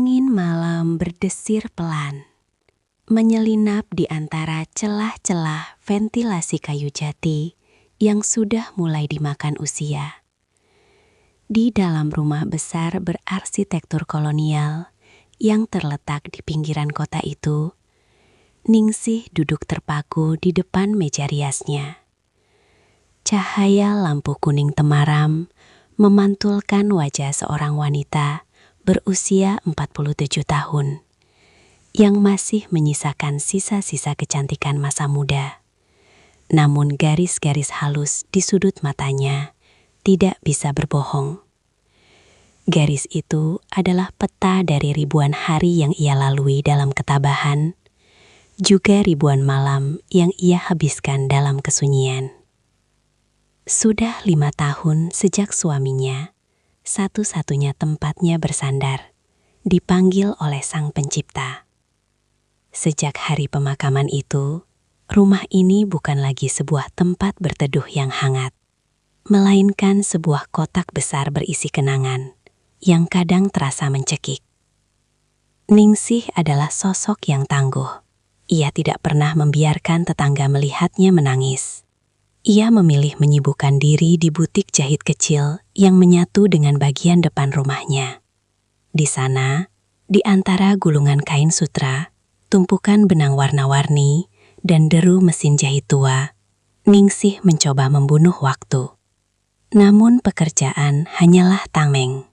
Angin malam berdesir pelan, menyelinap di antara celah-celah ventilasi kayu jati yang sudah mulai dimakan usia. Di dalam rumah besar berarsitektur kolonial yang terletak di pinggiran kota itu, Ningsih duduk terpaku di depan meja riasnya. Cahaya lampu kuning temaram memantulkan wajah seorang wanita berusia 47 tahun yang masih menyisakan sisa-sisa kecantikan masa muda. Namun garis-garis halus di sudut matanya tidak bisa berbohong. Garis itu adalah peta dari ribuan hari yang ia lalui dalam ketabahan, juga ribuan malam yang ia habiskan dalam kesunyian. Sudah 5 tahun sejak suaminya, satu-satunya tempatnya bersandar, dipanggil oleh Sang Pencipta. Sejak hari pemakaman itu, rumah ini bukan lagi sebuah tempat berteduh yang hangat, melainkan sebuah kotak besar berisi kenangan yang kadang terasa mencekik. Ningsih adalah sosok yang tangguh. Ia tidak pernah membiarkan tetangga melihatnya menangis. Ia memilih menyibukkan diri di butik jahit kecil yang menyatu dengan bagian depan rumahnya. Di sana, di antara gulungan kain sutra, tumpukan benang warna-warni, dan deru mesin jahit tua, Ningsih mencoba membunuh waktu. Namun pekerjaan hanyalah tameng.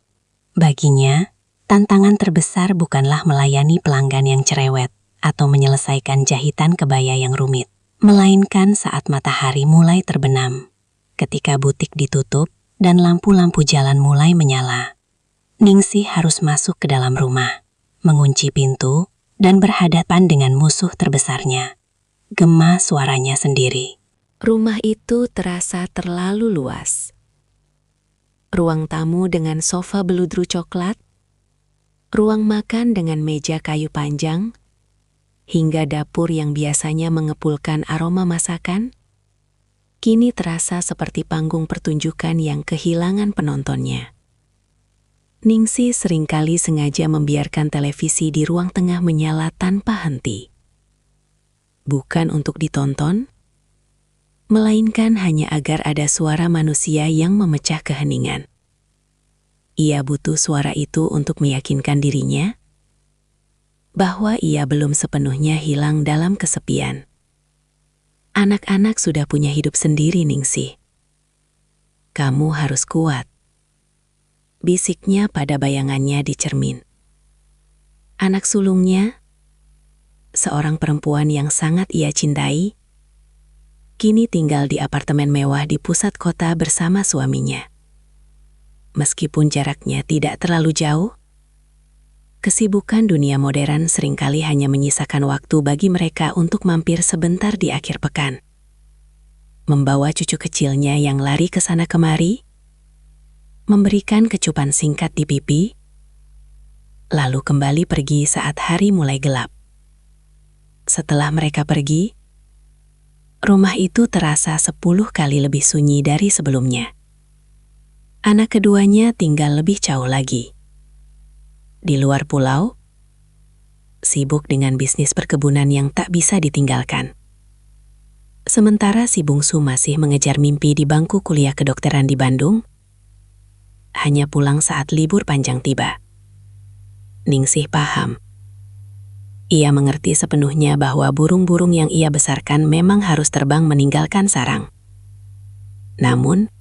Baginya, tantangan terbesar bukanlah melayani pelanggan yang cerewet atau menyelesaikan jahitan kebaya yang rumit, melainkan saat matahari mulai terbenam, ketika butik ditutup dan lampu-lampu jalan mulai menyala. Ningsih harus masuk ke dalam rumah, mengunci pintu, dan berhadapan dengan musuh terbesarnya. Gema suaranya sendiri. Rumah itu terasa terlalu luas. Ruang tamu dengan sofa beludru coklat, ruang makan dengan meja kayu panjang, hingga dapur yang biasanya mengepulkan aroma masakan, kini terasa seperti panggung pertunjukan yang kehilangan penontonnya. Ningsih seringkali sengaja membiarkan televisi di ruang tengah menyala tanpa henti. Bukan untuk ditonton, melainkan hanya agar ada suara manusia yang memecah keheningan. Ia butuh suara itu untuk meyakinkan dirinya bahwa ia belum sepenuhnya hilang dalam kesepian. Anak-anak sudah punya hidup sendiri, Ningsih. Kamu harus kuat, bisiknya pada bayangannya di cermin. Anak sulungnya, seorang perempuan yang sangat ia cintai, kini tinggal di apartemen mewah di pusat kota bersama suaminya. Meskipun jaraknya tidak terlalu jauh, kesibukan dunia modern seringkali hanya menyisakan waktu bagi mereka untuk mampir sebentar di akhir pekan. Membawa cucu kecilnya yang lari ke sana kemari, memberikan kecupan singkat di pipi, lalu kembali pergi saat hari mulai gelap. Setelah mereka pergi, rumah itu terasa 10 kali lebih sunyi dari sebelumnya. Anak keduanya tinggal lebih jauh lagi. Di luar pulau, sibuk dengan bisnis perkebunan yang tak bisa ditinggalkan. Sementara si bungsu masih mengejar mimpi di bangku kuliah kedokteran di Bandung, hanya pulang saat libur panjang tiba. Ningsih paham. Ia mengerti sepenuhnya bahwa burung-burung yang ia besarkan memang harus terbang meninggalkan sarang. Namun,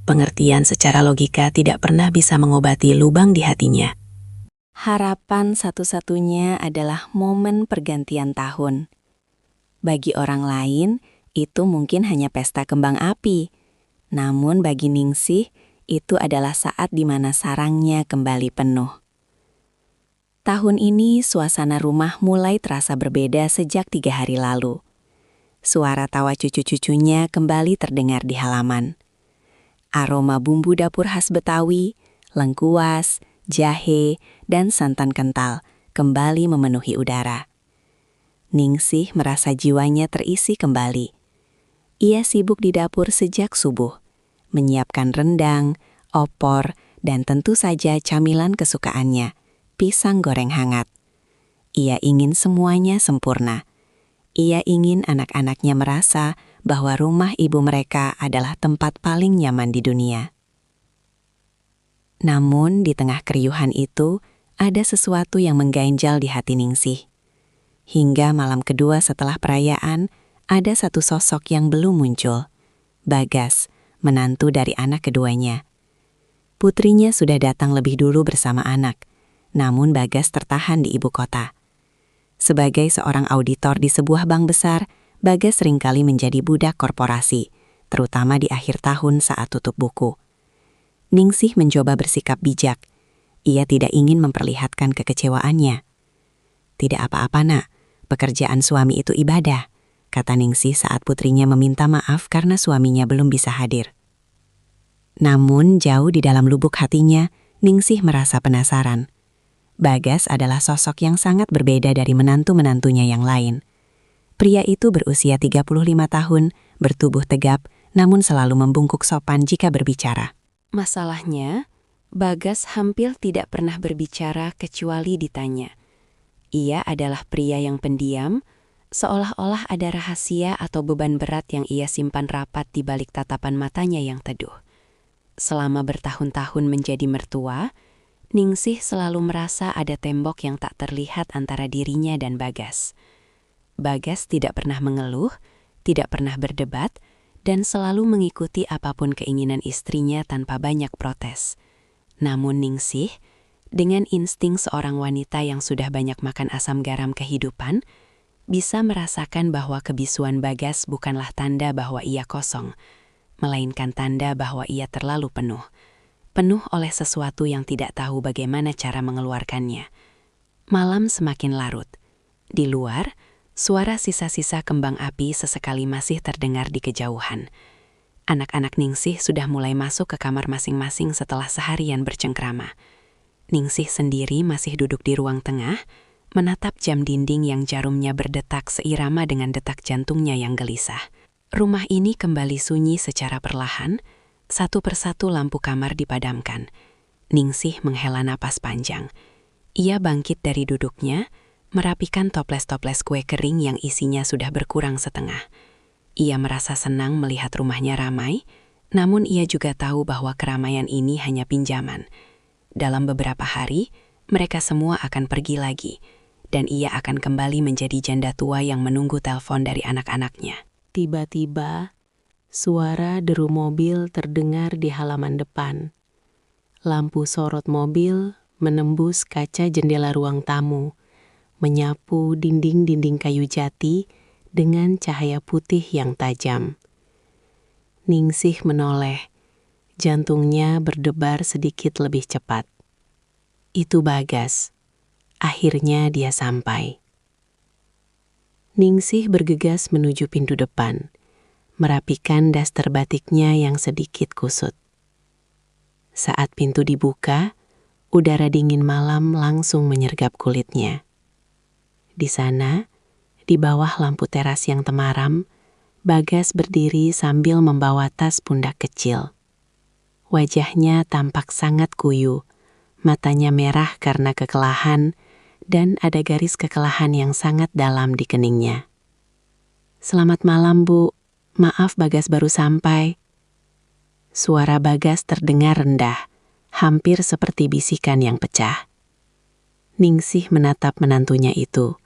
pengertian secara logika tidak pernah bisa mengobati lubang di hatinya. Harapan satu-satunya adalah momen pergantian tahun. Bagi orang lain, itu mungkin hanya pesta kembang api. Namun bagi Ningsih, itu adalah saat di mana sarangnya kembali penuh. Tahun ini suasana rumah mulai terasa berbeda sejak 3 hari lalu. Suara tawa cucu-cucunya kembali terdengar di halaman. Aroma bumbu dapur khas Betawi, lengkuas, jahe, dan santan kental kembali memenuhi udara. Ningsih merasa jiwanya terisi kembali. Ia sibuk di dapur sejak subuh, menyiapkan rendang, opor, dan tentu saja camilan kesukaannya, pisang goreng hangat. Ia ingin semuanya sempurna. Ia ingin anak-anaknya merasa bahwa rumah ibu mereka adalah tempat paling nyaman di dunia. Namun di tengah keriuhan itu, ada sesuatu yang mengganjal di hati Ningsih. Hingga malam kedua setelah perayaan, ada satu sosok yang belum muncul. Bagas, menantu dari anak keduanya. Putrinya sudah datang lebih dulu bersama anak, namun Bagas tertahan di ibu kota. Sebagai seorang auditor di sebuah bank besar, Bagas seringkali menjadi budak korporasi, terutama di akhir tahun saat tutup buku. Ningsih mencoba bersikap bijak. Ia tidak ingin memperlihatkan kekecewaannya. "Tidak apa-apa, Nak. Pekerjaan suami itu ibadah," kata Ningsih saat putrinya meminta maaf karena suaminya belum bisa hadir. Namun jauh di dalam lubuk hatinya, Ningsih merasa penasaran. Bagas adalah sosok yang sangat berbeda dari menantu-menantunya yang lain. Pria itu berusia 35 tahun, bertubuh tegap, namun selalu membungkuk sopan jika berbicara. Masalahnya, Bagas hampir tidak pernah berbicara kecuali ditanya. Ia adalah pria yang pendiam, seolah-olah ada rahasia atau beban berat yang ia simpan rapat di balik tatapan matanya yang teduh. Selama bertahun-tahun menjadi mertua, Ningsih selalu merasa ada tembok yang tak terlihat antara dirinya dan Bagas. Bagas tidak pernah mengeluh, tidak pernah berdebat, dan selalu mengikuti apapun keinginan istrinya tanpa banyak protes. Namun Ningsih, dengan insting seorang wanita yang sudah banyak makan asam garam kehidupan, bisa merasakan bahwa kebisuan Bagas bukanlah tanda bahwa ia kosong, melainkan tanda bahwa ia terlalu penuh. Penuh oleh sesuatu yang tidak tahu bagaimana cara mengeluarkannya. Malam semakin larut. Di luar, suara sisa-sisa kembang api sesekali masih terdengar di kejauhan. Anak-anak Ningsih sudah mulai masuk ke kamar masing-masing setelah seharian bercengkrama. Ningsih sendiri masih duduk di ruang tengah, menatap jam dinding yang jarumnya berdetak seirama dengan detak jantungnya yang gelisah. Rumah ini kembali sunyi secara perlahan, satu persatu lampu kamar dipadamkan. Ningsih menghela napas panjang. Ia bangkit dari duduknya, merapikan toples-toples kue kering yang isinya sudah berkurang setengah. Ia merasa senang melihat rumahnya ramai, namun ia juga tahu bahwa keramaian ini hanya pinjaman. Dalam beberapa hari, mereka semua akan pergi lagi, dan ia akan kembali menjadi janda tua yang menunggu telepon dari anak-anaknya. Tiba-tiba, suara deru mobil terdengar di halaman depan. Lampu sorot mobil menembus kaca jendela ruang tamu, menyapu dinding-dinding kayu jati dengan cahaya putih yang tajam. Ningsih menoleh, jantungnya berdebar sedikit lebih cepat. Itu Bagas. Akhirnya dia sampai. Ningsih bergegas menuju pintu depan, merapikan daster batiknya yang sedikit kusut. Saat pintu dibuka, udara dingin malam langsung menyergap kulitnya. Di sana, di bawah lampu teras yang temaram, Bagas berdiri sambil membawa tas pundak kecil. Wajahnya tampak sangat kuyu, matanya merah karena kekelahan, dan ada garis kekelahan yang sangat dalam di keningnya. "Selamat malam, Bu. Maaf Bagas baru sampai." Suara Bagas terdengar rendah, hampir seperti bisikan yang pecah. Ningsih menatap menantunya itu.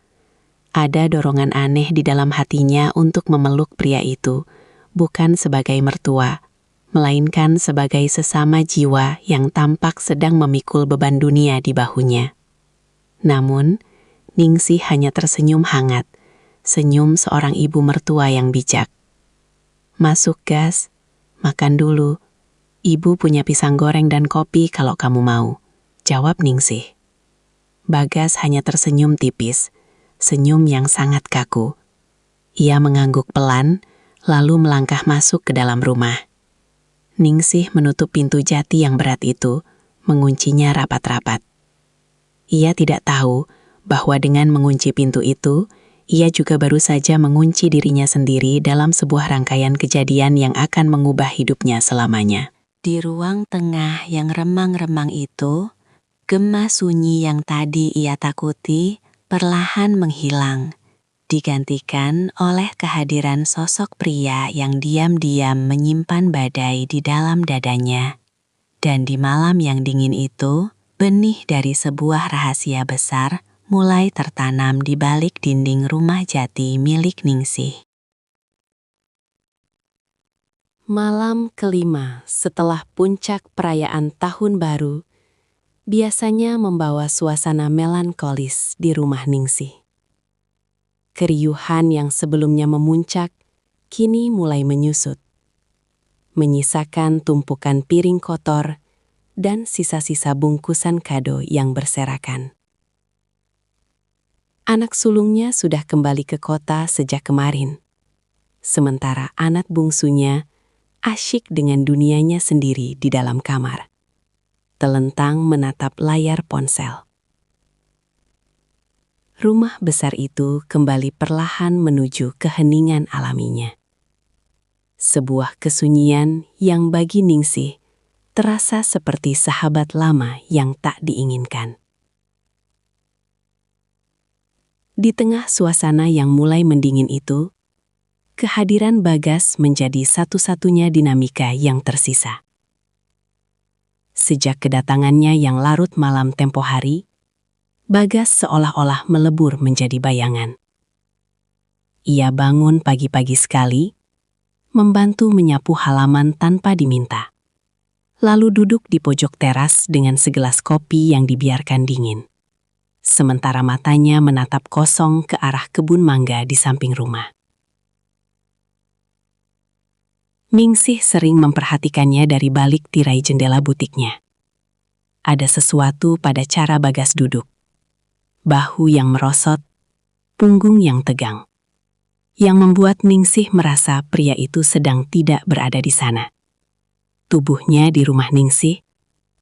Ada dorongan aneh di dalam hatinya untuk memeluk pria itu, bukan sebagai mertua, melainkan sebagai sesama jiwa yang tampak sedang memikul beban dunia di bahunya. Namun, Ningsih hanya tersenyum hangat, senyum seorang ibu mertua yang bijak. "Masuk, Gas. Makan dulu. Ibu punya pisang goreng dan kopi kalau kamu mau," jawab Ningsih. Bagas hanya tersenyum tipis, senyum yang sangat kaku. Ia mengangguk pelan, lalu melangkah masuk ke dalam rumah. Ningsih menutup pintu jati yang berat itu, menguncinya rapat-rapat. Ia tidak tahu bahwa dengan mengunci pintu itu, ia juga baru saja mengunci dirinya sendiri dalam sebuah rangkaian kejadian yang akan mengubah hidupnya selamanya. Di ruang tengah yang remang-remang itu, Gema sunyi yang tadi ia takuti perlahan menghilang, digantikan oleh kehadiran sosok pria yang diam-diam menyimpan badai di dalam dadanya. Dan di malam yang dingin itu, benih dari sebuah rahasia besar mulai tertanam di balik dinding rumah jati milik Ningsih. Malam kelima setelah puncak perayaan Tahun Baru, biasanya membawa suasana melankolis di rumah Ningsih. Keriuhan yang sebelumnya memuncak, kini mulai menyusut, menyisakan tumpukan piring kotor dan sisa-sisa bungkusan kado yang berserakan. Anak sulungnya sudah kembali ke kota sejak kemarin, sementara anak bungsunya asyik dengan dunianya sendiri di dalam kamar, telentang menatap layar ponsel. Rumah besar itu kembali perlahan menuju keheningan alaminya. Sebuah kesunyian yang bagi Ningsih terasa seperti sahabat lama yang tak diinginkan. Di tengah suasana yang mulai mendingin itu, kehadiran Bagas menjadi satu-satunya dinamika yang tersisa. Sejak kedatangannya yang larut malam tempo hari, Bagas seolah-olah melebur menjadi bayangan. Ia bangun pagi-pagi sekali, membantu menyapu halaman tanpa diminta. Lalu duduk di pojok teras dengan segelas kopi yang dibiarkan dingin. Sementara matanya menatap kosong ke arah kebun mangga di samping rumah. Ningsih sering memperhatikannya dari balik tirai jendela butiknya. Ada sesuatu pada cara Bagas duduk. Bahu yang merosot, punggung yang tegang, yang membuat Ningsih merasa pria itu sedang tidak berada di sana. Tubuhnya di rumah Ningsih,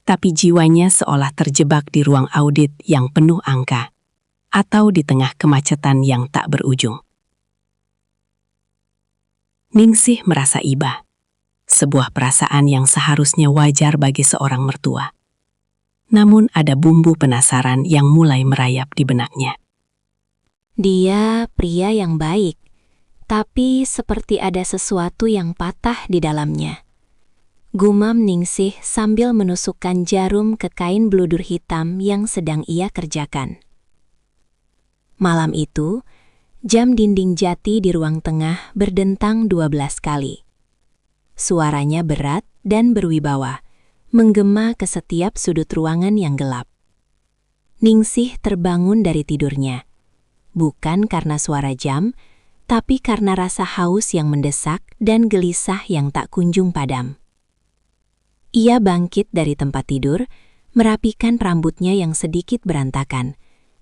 tapi jiwanya seolah terjebak di ruang audit yang penuh angka, atau di tengah kemacetan yang tak berujung. Ningsih merasa iba, sebuah perasaan yang seharusnya wajar bagi seorang mertua. Namun ada bumbu penasaran yang mulai merayap di benaknya. Dia pria yang baik, tapi seperti ada sesuatu yang patah di dalamnya. Gumam Ningsih sambil menusukkan jarum ke kain bludur hitam yang sedang ia kerjakan. Malam itu, jam dinding jati di ruang tengah berdentang 12 kali. Suaranya berat dan berwibawa, menggema ke setiap sudut ruangan yang gelap. Ningsih terbangun dari tidurnya, bukan karena suara jam, tapi karena rasa haus yang mendesak dan gelisah yang tak kunjung padam. Ia bangkit dari tempat tidur, merapikan rambutnya yang sedikit berantakan,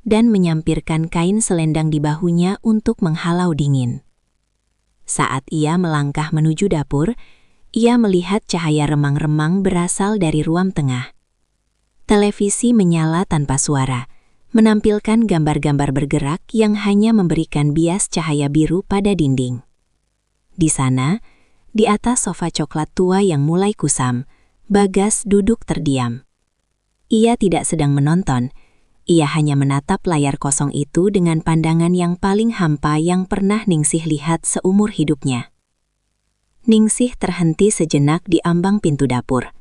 dan menyampirkan kain selendang di bahunya untuk menghalau dingin. Saat ia melangkah menuju dapur, ia melihat cahaya remang-remang berasal dari ruang tengah. Televisi menyala tanpa suara, menampilkan gambar-gambar bergerak yang hanya memberikan bias cahaya biru pada dinding. Di sana, di atas sofa coklat tua yang mulai kusam, Bagas duduk terdiam. Ia tidak sedang menonton, ia hanya menatap layar kosong itu dengan pandangan yang paling hampa yang pernah Ningsih lihat seumur hidupnya. Ningsih terhenti sejenak di ambang pintu dapur.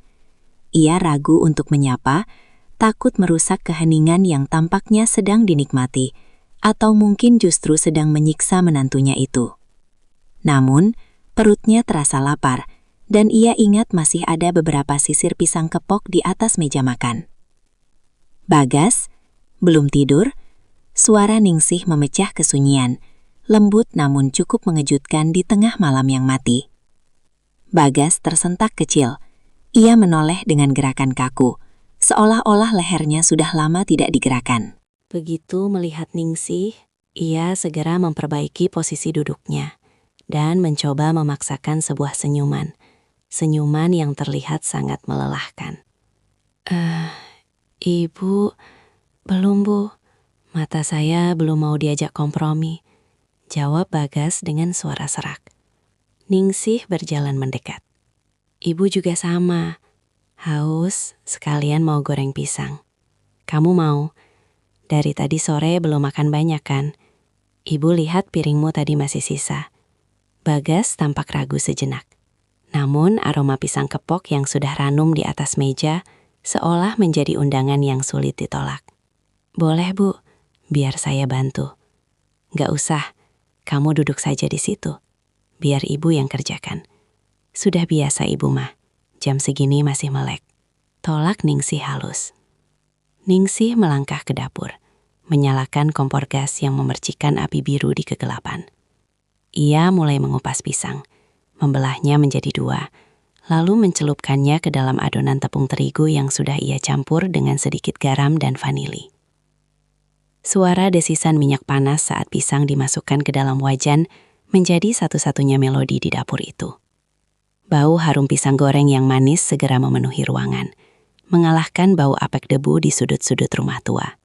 Ia ragu untuk menyapa, takut merusak keheningan yang tampaknya sedang dinikmati, atau mungkin justru sedang menyiksa menantunya itu. Namun, perutnya terasa lapar, dan ia ingat masih ada beberapa sisir pisang kepok di atas meja makan. Bagas, belum tidur? Suara Ningsih memecah kesunyian, lembut namun cukup mengejutkan di tengah malam yang mati. Bagas tersentak kecil. Ia menoleh dengan gerakan kaku, seolah-olah lehernya sudah lama tidak digerakkan. Begitu melihat Ningsih, ia segera memperbaiki posisi duduknya dan mencoba memaksakan sebuah senyuman. Senyuman yang terlihat sangat melelahkan. Ibu, belum Bu. Mata saya belum mau diajak kompromi, jawab Bagas dengan suara serak. Ningsih berjalan mendekat. Ibu juga sama, haus sekalian mau goreng pisang. Kamu mau? Dari tadi sore belum makan banyak kan? Ibu lihat piringmu tadi masih sisa. Bagas tampak ragu sejenak. Namun aroma pisang kepok yang sudah ranum di atas meja seolah menjadi undangan yang sulit ditolak. Boleh Bu, biar saya bantu. Gak usah, kamu duduk saja di situ. Biar ibu yang kerjakan. Sudah biasa ibu mah, jam segini masih melek. Tolak Ningsih halus. Ningsih melangkah ke dapur, menyalakan kompor gas yang memercikan api biru di kegelapan. Ia mulai mengupas pisang, membelahnya menjadi 2, lalu mencelupkannya ke dalam adonan tepung terigu yang sudah ia campur dengan sedikit garam dan vanili. Suara desisan minyak panas saat pisang dimasukkan ke dalam wajan menjadi satu-satunya melodi di dapur itu. Bau harum pisang goreng yang manis segera memenuhi ruangan, mengalahkan bau apek debu di sudut-sudut rumah tua.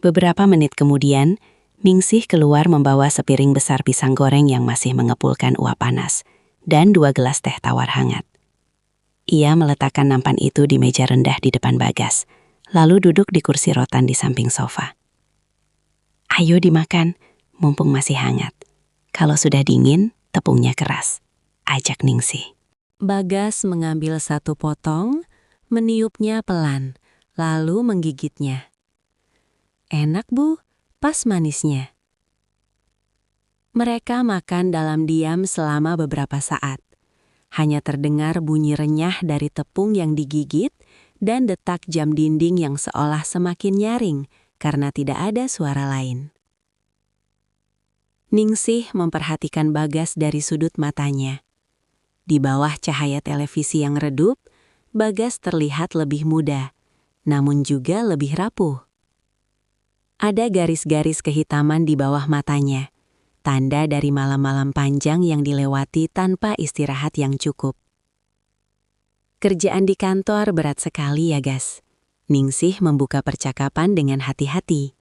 Beberapa menit kemudian, Ningsih keluar membawa sepiring besar pisang goreng yang masih mengepulkan uap panas, dan 2 gelas teh tawar hangat. Ia meletakkan nampan itu di meja rendah di depan Bagas, lalu duduk di kursi rotan di samping sofa. Ayo dimakan, mumpung masih hangat. Kalau sudah dingin, tepungnya keras, ajak Ningsih. Bagas mengambil 1 potong, meniupnya pelan, lalu menggigitnya. Enak Bu, pas manisnya. Mereka makan dalam diam selama beberapa saat. Hanya terdengar bunyi renyah dari tepung yang digigit dan detak jam dinding yang seolah semakin nyaring karena tidak ada suara lain. Ningsih memperhatikan Bagas dari sudut matanya. Di bawah cahaya televisi yang redup, Bagas terlihat lebih muda, namun juga lebih rapuh. Ada garis-garis kehitaman di bawah matanya, tanda dari malam-malam panjang yang dilewati tanpa istirahat yang cukup. Kerjaan di kantor berat sekali ya, Gas. Ningsih membuka percakapan dengan hati-hati.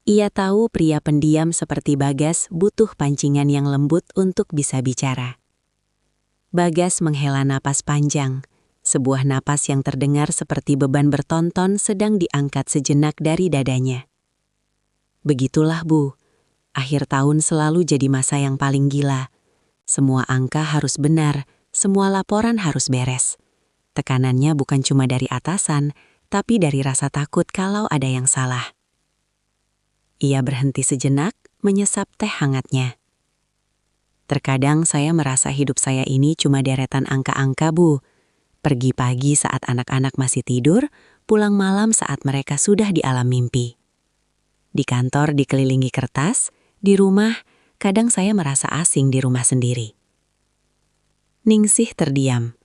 Ia tahu pria pendiam seperti Bagas butuh pancingan yang lembut untuk bisa bicara. Bagas menghela napas panjang, sebuah napas yang terdengar seperti beban bertonton sedang diangkat sejenak dari dadanya. Begitulah Bu, akhir tahun selalu jadi masa yang paling gila. Semua angka harus benar, semua laporan harus beres. Tekanannya bukan cuma dari atasan, tapi dari rasa takut kalau ada yang salah. Ia berhenti sejenak, menyesap teh hangatnya. Terkadang saya merasa hidup saya ini cuma deretan angka-angka Bu. Pergi pagi saat anak-anak masih tidur, pulang malam saat mereka sudah di alam mimpi. Di kantor dikelilingi kertas, di rumah kadang saya merasa asing di rumah sendiri. Ningsih terdiam.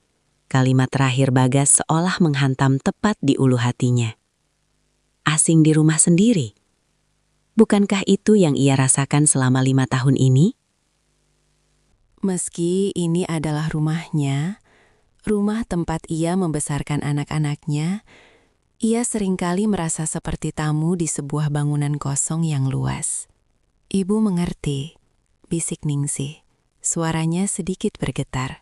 Kalimat terakhir Bagas seolah menghantam tepat di ulu hatinya. Asing di rumah sendiri? Bukankah itu yang ia rasakan selama 5 tahun ini? Meski ini adalah rumahnya, rumah tempat ia membesarkan anak-anaknya, ia seringkali merasa seperti tamu di sebuah bangunan kosong yang luas. Ibu mengerti, bisik Ningsih. Suaranya sedikit bergetar.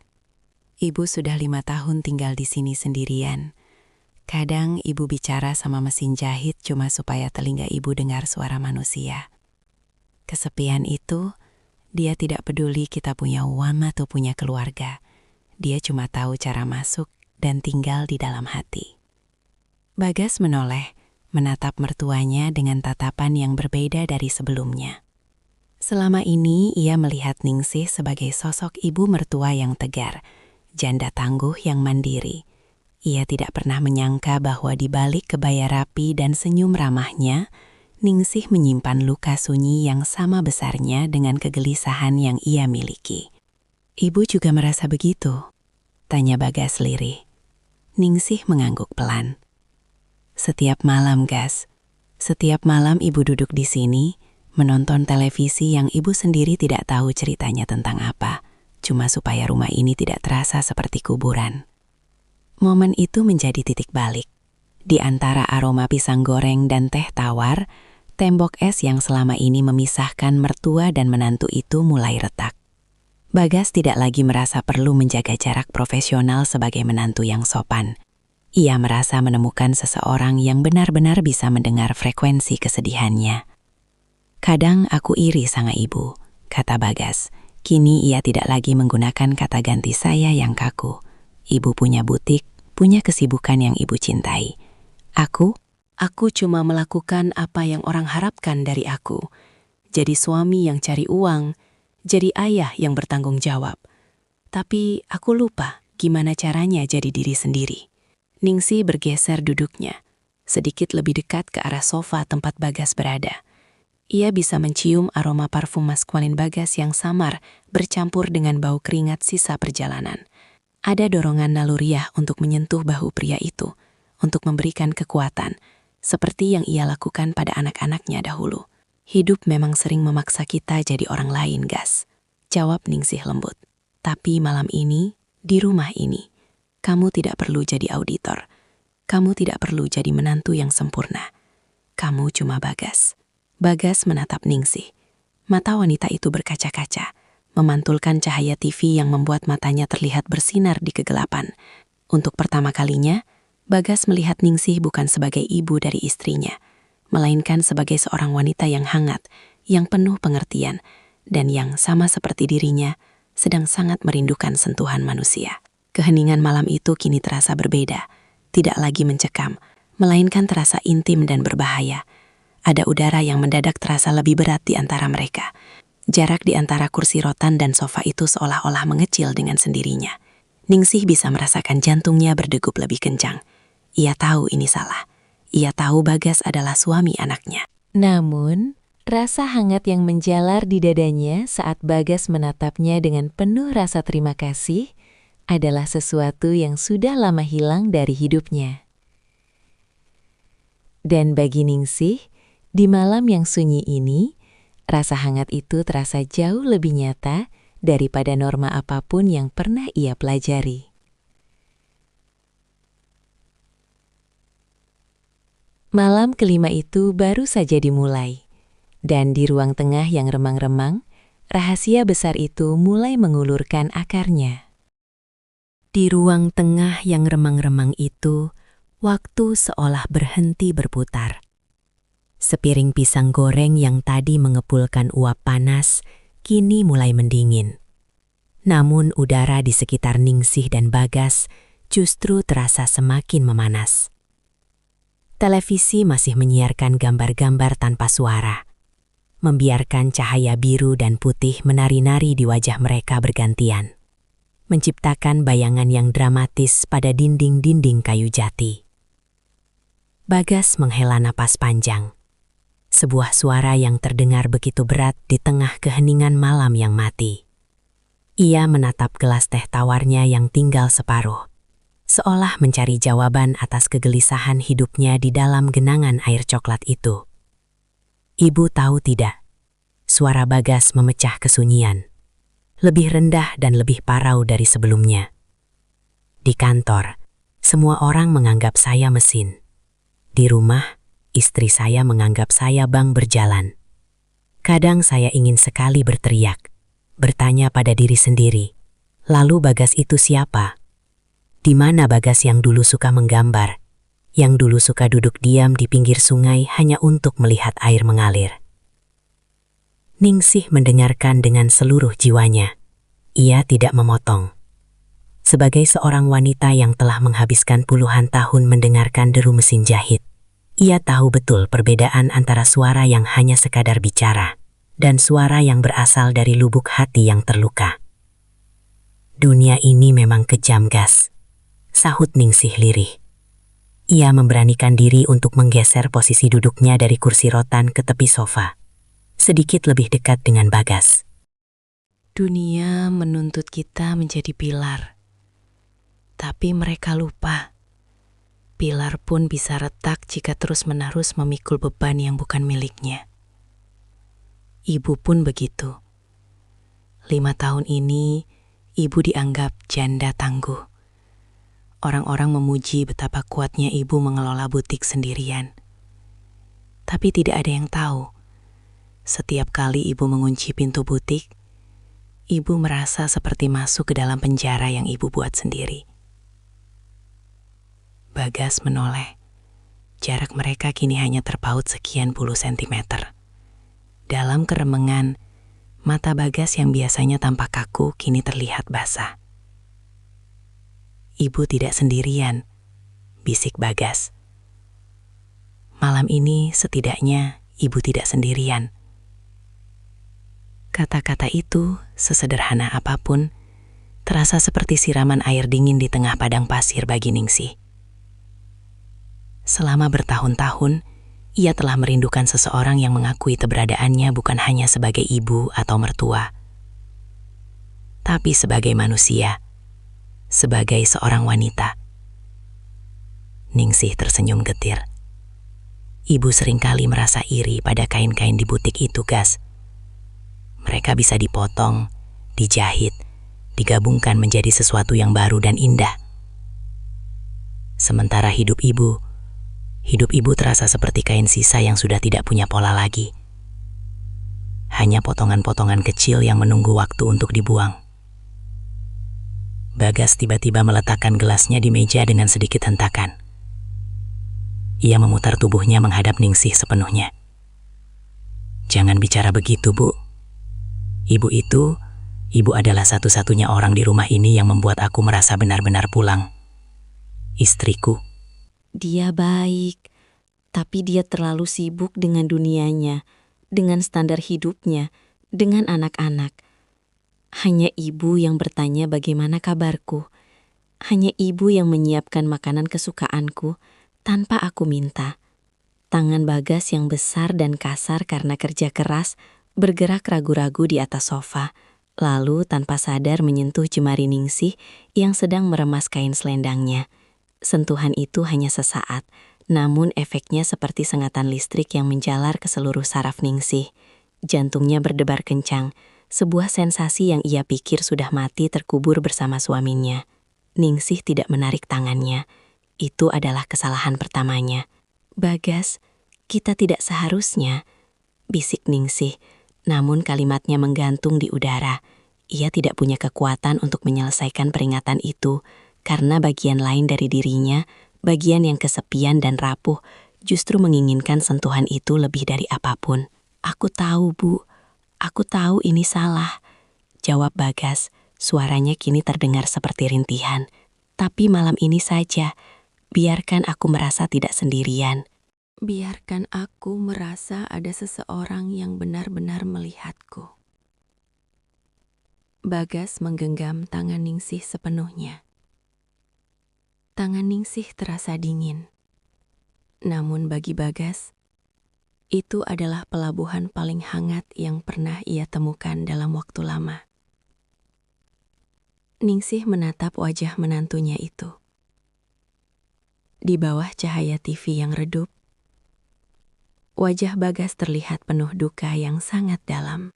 Ibu sudah 5 tahun tinggal di sini sendirian. Kadang ibu bicara sama mesin jahit cuma supaya telinga ibu dengar suara manusia. Kesepian itu, dia tidak peduli kita punya uang atau punya keluarga. Dia cuma tahu cara masuk dan tinggal di dalam hati. Bagas menoleh, menatap mertuanya dengan tatapan yang berbeda dari sebelumnya. Selama ini ia melihat Ningsih sebagai sosok ibu mertua yang tegar, janda tangguh yang mandiri. Ia tidak pernah menyangka bahwa di balik kebaya rapi dan senyum ramahnya, Ningsih menyimpan luka sunyi yang sama besarnya dengan kegelisahan yang ia miliki. Ibu juga merasa begitu? Tanya Bagas lirih. Ningsih mengangguk pelan. Setiap malam, Gas. Setiap malam ibu duduk di sini, menonton televisi yang ibu sendiri tidak tahu ceritanya tentang apa, cuma supaya rumah ini tidak terasa seperti kuburan. Momen itu menjadi titik balik. Di antara aroma pisang goreng dan teh tawar, tembok es yang selama ini memisahkan mertua dan menantu itu mulai retak. Bagas tidak lagi merasa perlu menjaga jarak profesional sebagai menantu yang sopan. Ia merasa menemukan seseorang yang benar-benar bisa mendengar frekuensi kesedihannya. Kadang aku iri sama ibu, kata Bagas. Kini ia tidak lagi menggunakan kata ganti saya yang kaku. Ibu punya butik, punya kesibukan yang ibu cintai. Aku cuma melakukan apa yang orang harapkan dari aku. Jadi suami yang cari uang, jadi ayah yang bertanggung jawab. Tapi aku lupa gimana caranya jadi diri sendiri. Ningsih bergeser duduknya, sedikit lebih dekat ke arah sofa tempat Bagas berada. Ia bisa mencium aroma parfum maskulin Bagas yang samar bercampur dengan bau keringat sisa perjalanan. Ada dorongan naluriah untuk menyentuh bahu pria itu, untuk memberikan kekuatan, seperti yang ia lakukan pada anak-anaknya dahulu. Hidup memang sering memaksa kita jadi orang lain, Gas, jawab Ningsih lembut. Tapi malam ini, di rumah ini, kamu tidak perlu jadi auditor. Kamu tidak perlu jadi menantu yang sempurna. Kamu cuma Bagas. Bagas menatap Ningsih. Mata wanita itu berkaca-kaca, memantulkan cahaya TV yang membuat matanya terlihat bersinar di kegelapan. Untuk pertama kalinya, Bagas melihat Ningsih bukan sebagai ibu dari istrinya, melainkan sebagai seorang wanita yang hangat, yang penuh pengertian, dan yang sama seperti dirinya, sedang sangat merindukan sentuhan manusia. Keheningan malam itu kini terasa berbeda, tidak lagi mencekam, melainkan terasa intim dan berbahaya. Ada udara yang mendadak terasa lebih berat di antara mereka. Jarak di antara kursi rotan dan sofa itu seolah-olah mengecil dengan sendirinya. Ningsih bisa merasakan jantungnya berdegup lebih kencang. Ia tahu ini salah. Ia tahu Bagas adalah suami anaknya. Namun, rasa hangat yang menjalar di dadanya saat Bagas menatapnya dengan penuh rasa terima kasih adalah sesuatu yang sudah lama hilang dari hidupnya. Dan bagi Ningsih, di malam yang sunyi ini, rasa hangat itu terasa jauh lebih nyata daripada norma apapun yang pernah ia pelajari. Malam kelima itu baru saja dimulai, dan di ruang tengah yang remang-remang, rahasia besar itu mulai mengulurkan akarnya. Di ruang tengah yang remang-remang itu, waktu seolah berhenti berputar. Sepiring pisang goreng yang tadi mengepulkan uap panas, kini mulai mendingin. Namun udara di sekitar Ningsih dan Bagas justru terasa semakin memanas. Televisi masih menyiarkan gambar-gambar tanpa suara, membiarkan cahaya biru dan putih menari-nari di wajah mereka bergantian, menciptakan bayangan yang dramatis pada dinding-dinding kayu jati. Bagas menghela napas panjang. Sebuah suara yang terdengar begitu berat di tengah keheningan malam yang mati. Ia menatap gelas teh tawarnya yang tinggal separuh, seolah mencari jawaban atas kegelisahan hidupnya di dalam genangan air coklat itu. Ibu tahu tidak, suara Bagas memecah kesunyian, lebih rendah dan lebih parau dari sebelumnya. Di kantor, semua orang menganggap saya mesin. Di rumah, istri saya menganggap saya bank berjalan. Kadang saya ingin sekali berteriak, bertanya pada diri sendiri, lalu Bagas itu siapa? Di mana Bagas yang dulu suka menggambar, yang dulu suka duduk diam di pinggir sungai hanya untuk melihat air mengalir? Ningsih mendengarkan dengan seluruh jiwanya. Ia tidak memotong. Sebagai seorang wanita yang telah menghabiskan puluhan tahun mendengarkan deru mesin jahit, ia tahu betul perbedaan antara suara yang hanya sekadar bicara dan suara yang berasal dari lubuk hati yang terluka. Dunia ini memang kejam, Gas, sahut Ningsih lirih. Ia memberanikan diri untuk menggeser posisi duduknya dari kursi rotan ke tepi sofa, sedikit lebih dekat dengan Bagas. Dunia menuntut kita menjadi pilar, tapi mereka lupa. Pilar pun bisa retak jika terus-menerus memikul beban yang bukan miliknya. Ibu pun begitu. 5 tahun ini, ibu dianggap janda tangguh. Orang-orang memuji betapa kuatnya ibu mengelola butik sendirian. Tapi tidak ada yang tahu, setiap kali ibu mengunci pintu butik, ibu merasa seperti masuk ke dalam penjara yang ibu buat sendiri. Bagas menoleh. Jarak mereka kini hanya terpaut sekian puluh sentimeter. Dalam keremengan, mata Bagas yang biasanya tampak kaku kini terlihat basah. "Ibu tidak sendirian," bisik Bagas. "Malam ini setidaknya ibu tidak sendirian." Kata-kata itu, sesederhana apapun, terasa seperti siraman air dingin di tengah padang pasir bagi Ningsih. Selama bertahun-tahun, ia telah merindukan seseorang yang mengakui keberadaannya bukan hanya sebagai ibu atau mertua, tapi sebagai manusia, sebagai seorang wanita. Ningsih tersenyum getir. Ibu seringkali merasa iri pada kain-kain di butik itu, Gas. Mereka bisa dipotong, dijahit, digabungkan menjadi sesuatu yang baru dan indah. Sementara hidup ibu terasa seperti kain sisa yang sudah tidak punya pola lagi. Hanya potongan-potongan kecil yang menunggu waktu untuk dibuang. Bagas tiba-tiba meletakkan gelasnya di meja dengan sedikit hentakan. Ia memutar tubuhnya menghadap Ningsih sepenuhnya. "Jangan bicara begitu, Bu. Ibu adalah satu-satunya orang di rumah ini yang membuat aku merasa benar-benar pulang. Istriku." Dia baik, tapi dia terlalu sibuk dengan dunianya, dengan standar hidupnya, dengan anak-anak. Hanya ibu yang bertanya bagaimana kabarku. Hanya ibu yang menyiapkan makanan kesukaanku tanpa aku minta. Tangan Bagas yang besar dan kasar karena kerja keras bergerak ragu-ragu di atas sofa, lalu tanpa sadar menyentuh jemari Ningsih yang sedang meremas kain selendangnya. Sentuhan itu hanya sesaat, namun efeknya seperti sengatan listrik yang menjalar ke seluruh saraf Ningsih. Jantungnya berdebar kencang, sebuah sensasi yang ia pikir sudah mati terkubur bersama suaminya. Ningsih tidak menarik tangannya. Itu adalah kesalahan pertamanya. "Bagas, kita tidak seharusnya," bisik Ningsih, namun kalimatnya menggantung di udara. Ia tidak punya kekuatan untuk menyelesaikan peringatan itu, karena bagian lain dari dirinya, bagian yang kesepian dan rapuh, justru menginginkan sentuhan itu lebih dari apapun. "Aku tahu, Bu. Aku tahu ini salah," jawab Bagas. Suaranya kini terdengar seperti rintihan. "Tapi malam ini saja, biarkan aku merasa tidak sendirian. Biarkan aku merasa ada seseorang yang benar-benar melihatku." Bagas menggenggam tangan Ningsih sepenuhnya. Tangan Ningsih terasa dingin. Namun bagi Bagas, itu adalah pelabuhan paling hangat yang pernah ia temukan dalam waktu lama. Ningsih menatap wajah menantunya itu. Di bawah cahaya TV yang redup, wajah Bagas terlihat penuh duka yang sangat dalam.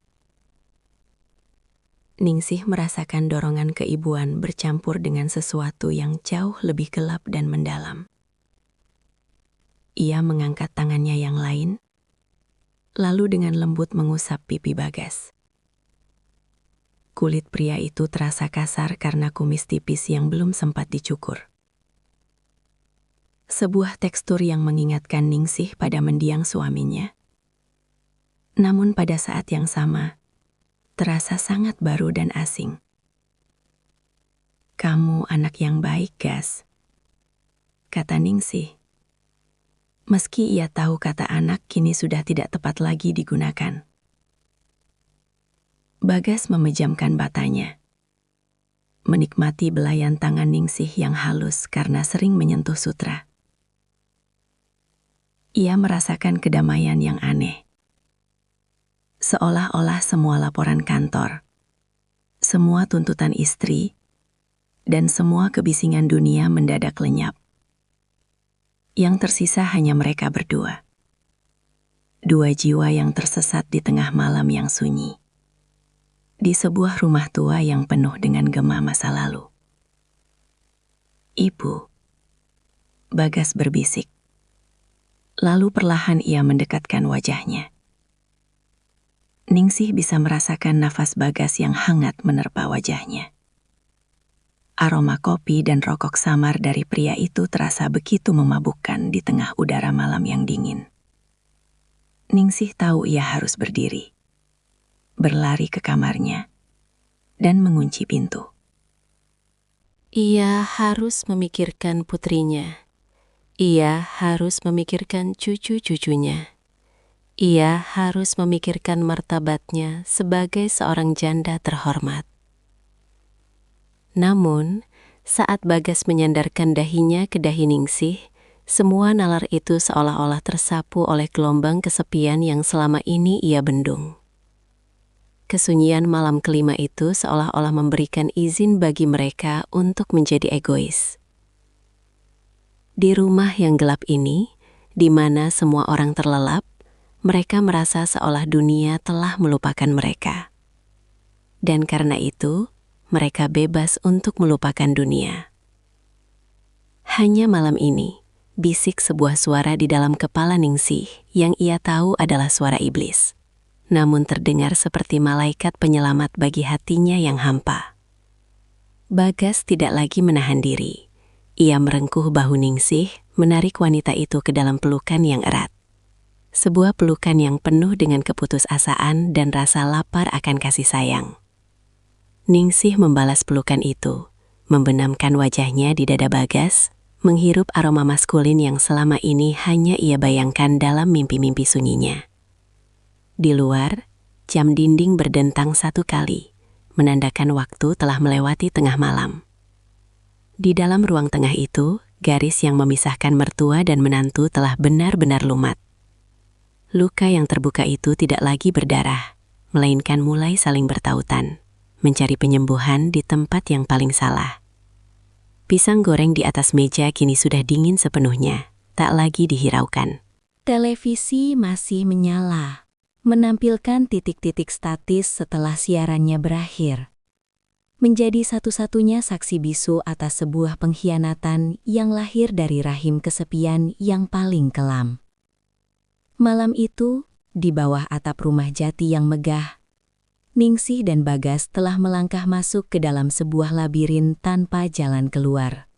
Ningsih merasakan dorongan keibuan bercampur dengan sesuatu yang jauh lebih gelap dan mendalam. Ia mengangkat tangannya yang lain, lalu dengan lembut mengusap pipi Bagas. Kulit pria itu terasa kasar karena kumis tipis yang belum sempat dicukur. Sebuah tekstur yang mengingatkan Ningsih pada mendiang suaminya. Namun pada saat yang sama, terasa sangat baru dan asing. "Kamu anak yang baik, Gas," kata Ningsih. Meski ia tahu kata anak kini sudah tidak tepat lagi digunakan. Bagas memejamkan matanya, menikmati belayan tangan Ningsih yang halus karena sering menyentuh sutra. Ia merasakan kedamaian yang aneh. Seolah-olah semua laporan kantor, semua tuntutan istri, dan semua kebisingan dunia mendadak lenyap. Yang tersisa hanya mereka berdua. Dua jiwa yang tersesat di tengah malam yang sunyi. Di sebuah rumah tua yang penuh dengan gema masa lalu. "Ibu," Bagas berbisik. Lalu perlahan ia mendekatkan wajahnya. Ningsih bisa merasakan nafas Bagas yang hangat menerpa wajahnya. Aroma kopi dan rokok samar dari pria itu terasa begitu memabukkan di tengah udara malam yang dingin. Ningsih tahu ia harus berdiri, berlari ke kamarnya, dan mengunci pintu. Ia harus memikirkan putrinya. Ia harus memikirkan cucu-cucunya. Ia harus memikirkan martabatnya sebagai seorang janda terhormat. Namun, saat Bagas menyandarkan dahinya ke dahi Ningsih, semua nalar itu seolah-olah tersapu oleh gelombang kesepian yang selama ini ia bendung. Kesunyian malam kelima itu seolah-olah memberikan izin bagi mereka untuk menjadi egois. Di rumah yang gelap ini, di mana semua orang terlelap, mereka merasa seolah dunia telah melupakan mereka. Dan karena itu, mereka bebas untuk melupakan dunia. Hanya malam ini, bisik sebuah suara di dalam kepala Ningsih yang ia tahu adalah suara iblis. Namun terdengar seperti malaikat penyelamat bagi hatinya yang hampa. Bagas tidak lagi menahan diri. Ia merengkuh bahu Ningsih, menarik wanita itu ke dalam pelukan yang erat. Sebuah pelukan yang penuh dengan keputusasaan dan rasa lapar akan kasih sayang. Ningsih membalas pelukan itu, membenamkan wajahnya di dada Bagas, menghirup aroma maskulin yang selama ini hanya ia bayangkan dalam mimpi-mimpi sunyinya. Di luar, jam dinding berdentang 1 kali, menandakan waktu telah melewati tengah malam. Di dalam ruang tengah itu, garis yang memisahkan mertua dan menantu telah benar-benar lumat. Luka yang terbuka itu tidak lagi berdarah, melainkan mulai saling bertautan, mencari penyembuhan di tempat yang paling salah. Pisang goreng di atas meja kini sudah dingin sepenuhnya, tak lagi dihiraukan. Televisi masih menyala, menampilkan titik-titik statis setelah siarannya berakhir. Menjadi satu-satunya saksi bisu atas sebuah pengkhianatan yang lahir dari rahim kesepian yang paling kelam. Malam itu, di bawah atap rumah jati yang megah, Ningsih dan Bagas telah melangkah masuk ke dalam sebuah labirin tanpa jalan keluar.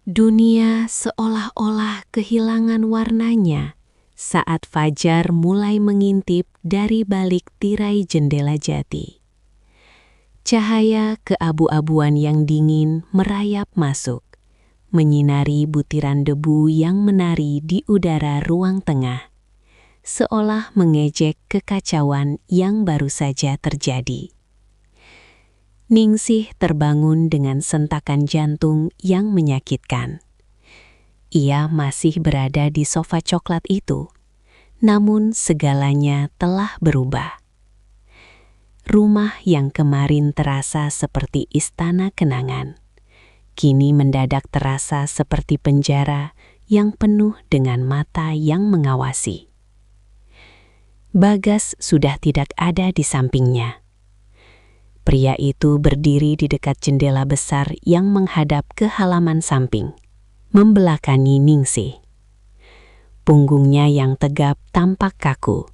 Dunia seolah-olah kehilangan warnanya saat fajar mulai mengintip dari balik tirai jendela jati. Cahaya keabu-abuan yang dingin merayap masuk, menyinari butiran debu yang menari di udara ruang tengah, seolah mengejek kekacauan yang baru saja terjadi. Ningsih terbangun dengan sentakan jantung yang menyakitkan. Ia masih berada di sofa coklat itu, namun segalanya telah berubah. Rumah yang kemarin terasa seperti istana kenangan, kini mendadak terasa seperti penjara yang penuh dengan mata yang mengawasi. Bagas sudah tidak ada di sampingnya. Pria itu berdiri di dekat jendela besar yang menghadap ke halaman samping, membelakangi Ningsih. Punggungnya yang tegap tampak kaku,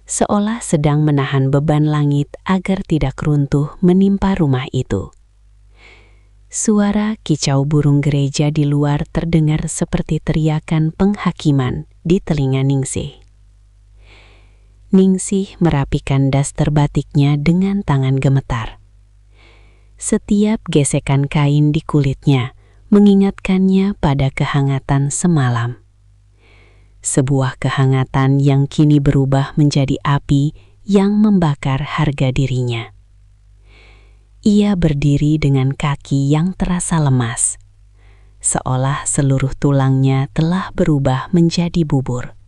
seolah sedang menahan beban langit agar tidak runtuh menimpa rumah itu. Suara kicau burung gereja di luar terdengar seperti teriakan penghakiman di telinga Ningsih. Ningsih merapikan daster batiknya dengan tangan gemetar. Setiap gesekan kain di kulitnya mengingatkannya pada kehangatan semalam. Sebuah kehangatan yang kini berubah menjadi api yang membakar harga dirinya. Ia berdiri dengan kaki yang terasa lemas, seolah seluruh tulangnya telah berubah menjadi bubur.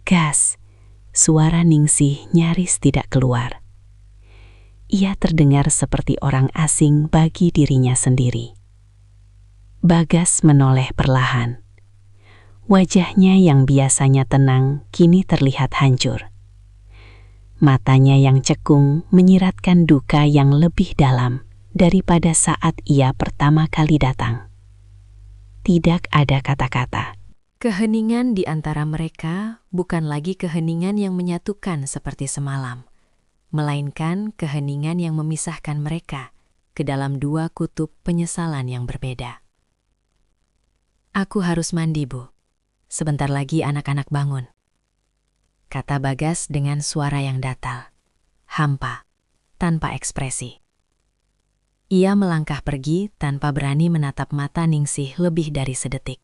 Gas! Suara Ningsih nyaris tidak keluar. Ia terdengar seperti orang asing bagi dirinya sendiri. Bagas menoleh perlahan. Wajahnya yang biasanya tenang kini terlihat hancur. Matanya yang cekung menyiratkan duka yang lebih dalam daripada saat ia pertama kali datang. Tidak ada kata-kata. Keheningan di antara mereka bukan lagi keheningan yang menyatukan seperti semalam, melainkan keheningan yang memisahkan mereka. ke dalam dua kutub penyesalan yang berbeda. "Aku harus mandi, Bu. Sebentar lagi anak-anak bangun," kata Bagas dengan suara yang datal, hampa, tanpa ekspresi. Ia melangkah pergi tanpa berani menatap mata Ningsih lebih dari sedetik.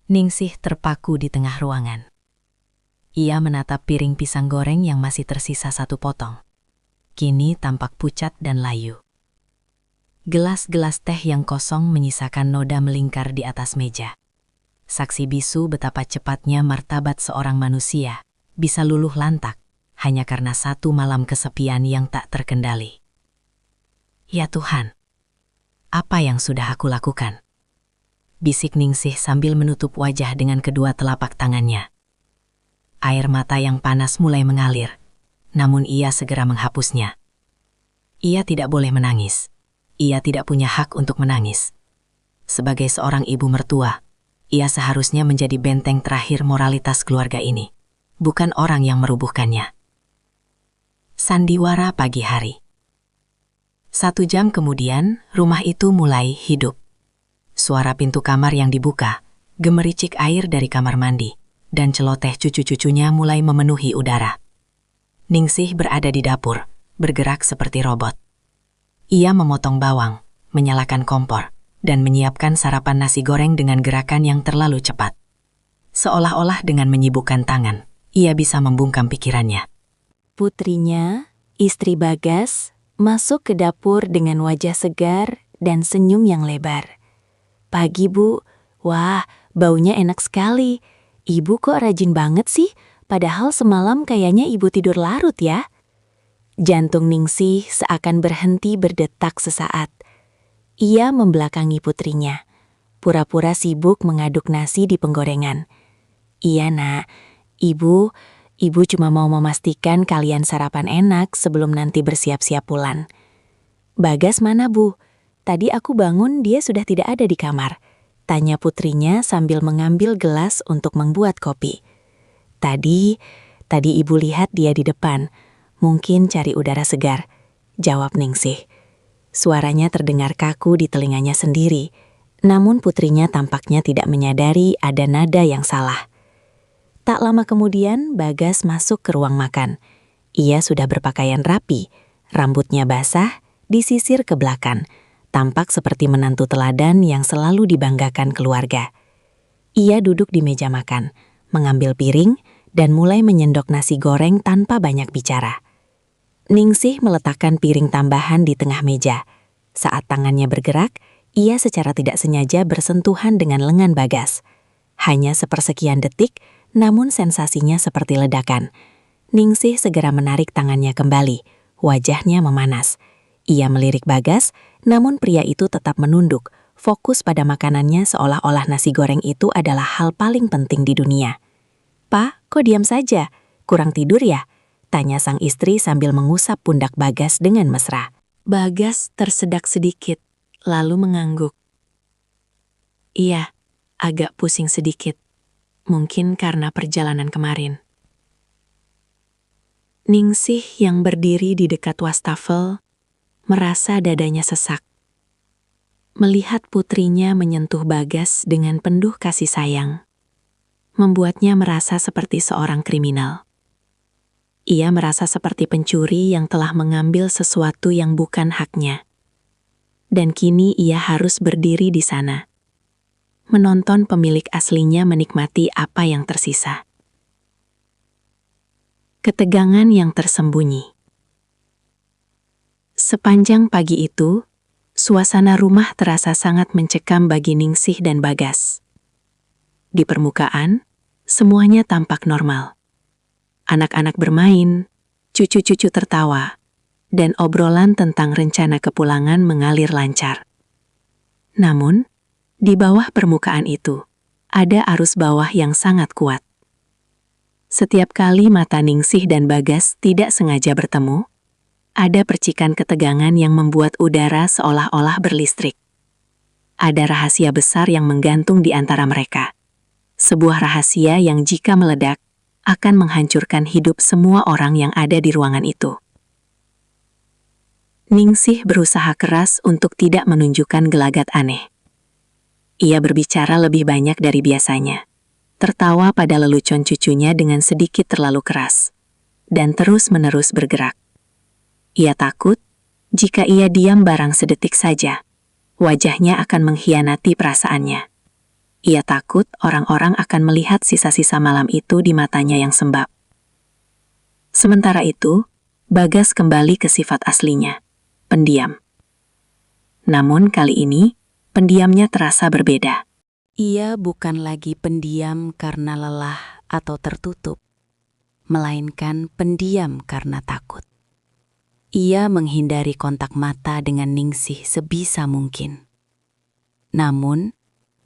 Ningsih terpaku di tengah ruangan. Ia menatap piring pisang goreng yang masih tersisa satu potong. Kini tampak pucat dan layu. Gelas-gelas teh yang kosong menyisakan noda melingkar di atas meja. Saksi bisu betapa cepatnya martabat seorang manusia bisa luluh lantak hanya karena satu malam kesepian yang tak terkendali. "Ya Tuhan, apa yang sudah aku lakukan?" bisik Ningsih sambil menutup wajah dengan kedua telapak tangannya. Air mata yang panas mulai mengalir, namun ia segera menghapusnya. Ia tidak boleh menangis. Ia tidak punya hak untuk menangis. Sebagai seorang ibu mertua, ia seharusnya menjadi benteng terakhir moralitas keluarga ini, bukan orang yang merubuhkannya. Sandiwara pagi hari. 1 jam kemudian, rumah itu mulai hidup. Suara pintu kamar yang dibuka, gemericik air dari kamar mandi, dan celoteh cucu-cucunya mulai memenuhi udara. Ningsih berada di dapur, bergerak seperti robot. Ia memotong bawang, menyalakan kompor, dan menyiapkan sarapan nasi goreng dengan gerakan yang terlalu cepat. Seolah-olah dengan menyibukkan tangan, ia bisa membungkam pikirannya. Putrinya, istri Bagas, masuk ke dapur dengan wajah segar dan senyum yang lebar. "Pagi, Bu. Wah, baunya enak sekali. Ibu kok rajin banget sih? Padahal semalam kayaknya ibu tidur larut ya." Jantung Ningsih seakan berhenti berdetak sesaat. Ia membelakangi putrinya, pura-pura sibuk mengaduk nasi di penggorengan. "Iya, Nak. Ibu cuma mau memastikan kalian sarapan enak sebelum nanti bersiap-siap pulang." "Bagas mana, Bu? Tadi aku bangun dia sudah tidak ada di kamar," tanya putrinya sambil mengambil gelas untuk membuat kopi. Tadi ibu lihat dia di depan, mungkin cari udara segar," jawab Ningsih. Suaranya terdengar kaku di telinganya sendiri, namun putrinya tampaknya tidak menyadari ada nada yang salah. Tak lama kemudian, Bagas masuk ke ruang makan. Ia sudah berpakaian rapi, rambutnya basah, disisir ke belakang, tampak seperti menantu teladan yang selalu dibanggakan keluarga. Ia duduk di meja makan, mengambil piring, dan mulai menyendok nasi goreng tanpa banyak bicara. Ningsih meletakkan piring tambahan di tengah meja. Saat tangannya bergerak, ia secara tidak sengaja bersentuhan dengan lengan Bagas. Hanya sepersekian detik, namun sensasinya seperti ledakan. Ningsih segera menarik tangannya kembali, wajahnya memanas. Ia melirik Bagas, namun pria itu tetap menunduk, fokus pada makanannya seolah-olah nasi goreng itu adalah hal paling penting di dunia. "Pak, kok diam saja? Kurang tidur ya?" tanya sang istri sambil mengusap pundak Bagas dengan mesra. Bagas tersedak sedikit, lalu mengangguk. "Iya, agak pusing sedikit. Mungkin karena perjalanan kemarin." Ningsih yang berdiri di dekat wastafel merasa dadanya sesak. Melihat putrinya menyentuh Bagas dengan penuh kasih sayang, membuatnya merasa seperti seorang kriminal. Ia merasa seperti pencuri yang telah mengambil sesuatu yang bukan haknya. Dan kini ia harus berdiri di sana, menonton pemilik aslinya menikmati apa yang tersisa. Ketegangan yang tersembunyi. Sepanjang pagi itu, suasana rumah terasa sangat mencekam bagi Ningsih dan Bagas. Di permukaan, semuanya tampak normal. Anak-anak bermain, cucu-cucu tertawa, dan obrolan tentang rencana kepulangan mengalir lancar. Namun, di bawah permukaan itu, ada arus bawah yang sangat kuat. Setiap kali mata Ningsih dan Bagas tidak sengaja bertemu, ada percikan ketegangan yang membuat udara seolah-olah berlistrik. Ada rahasia besar yang menggantung di antara mereka. Sebuah rahasia yang jika meledak, akan menghancurkan hidup semua orang yang ada di ruangan itu. Ningsih berusaha keras untuk tidak menunjukkan gelagat aneh. Ia berbicara lebih banyak dari biasanya, tertawa pada lelucon cucunya dengan sedikit terlalu keras, dan terus-menerus bergerak. Ia takut, jika ia diam barang sedetik saja, wajahnya akan mengkhianati perasaannya. Ia takut orang-orang akan melihat sisa-sisa malam itu di matanya yang sembab. Sementara itu, Bagas kembali ke sifat aslinya, pendiam. Namun kali ini, pendiamnya terasa berbeda. Ia bukan lagi pendiam karena lelah atau tertutup, melainkan pendiam karena takut. Ia menghindari kontak mata dengan Ningsih sebisa mungkin. Namun,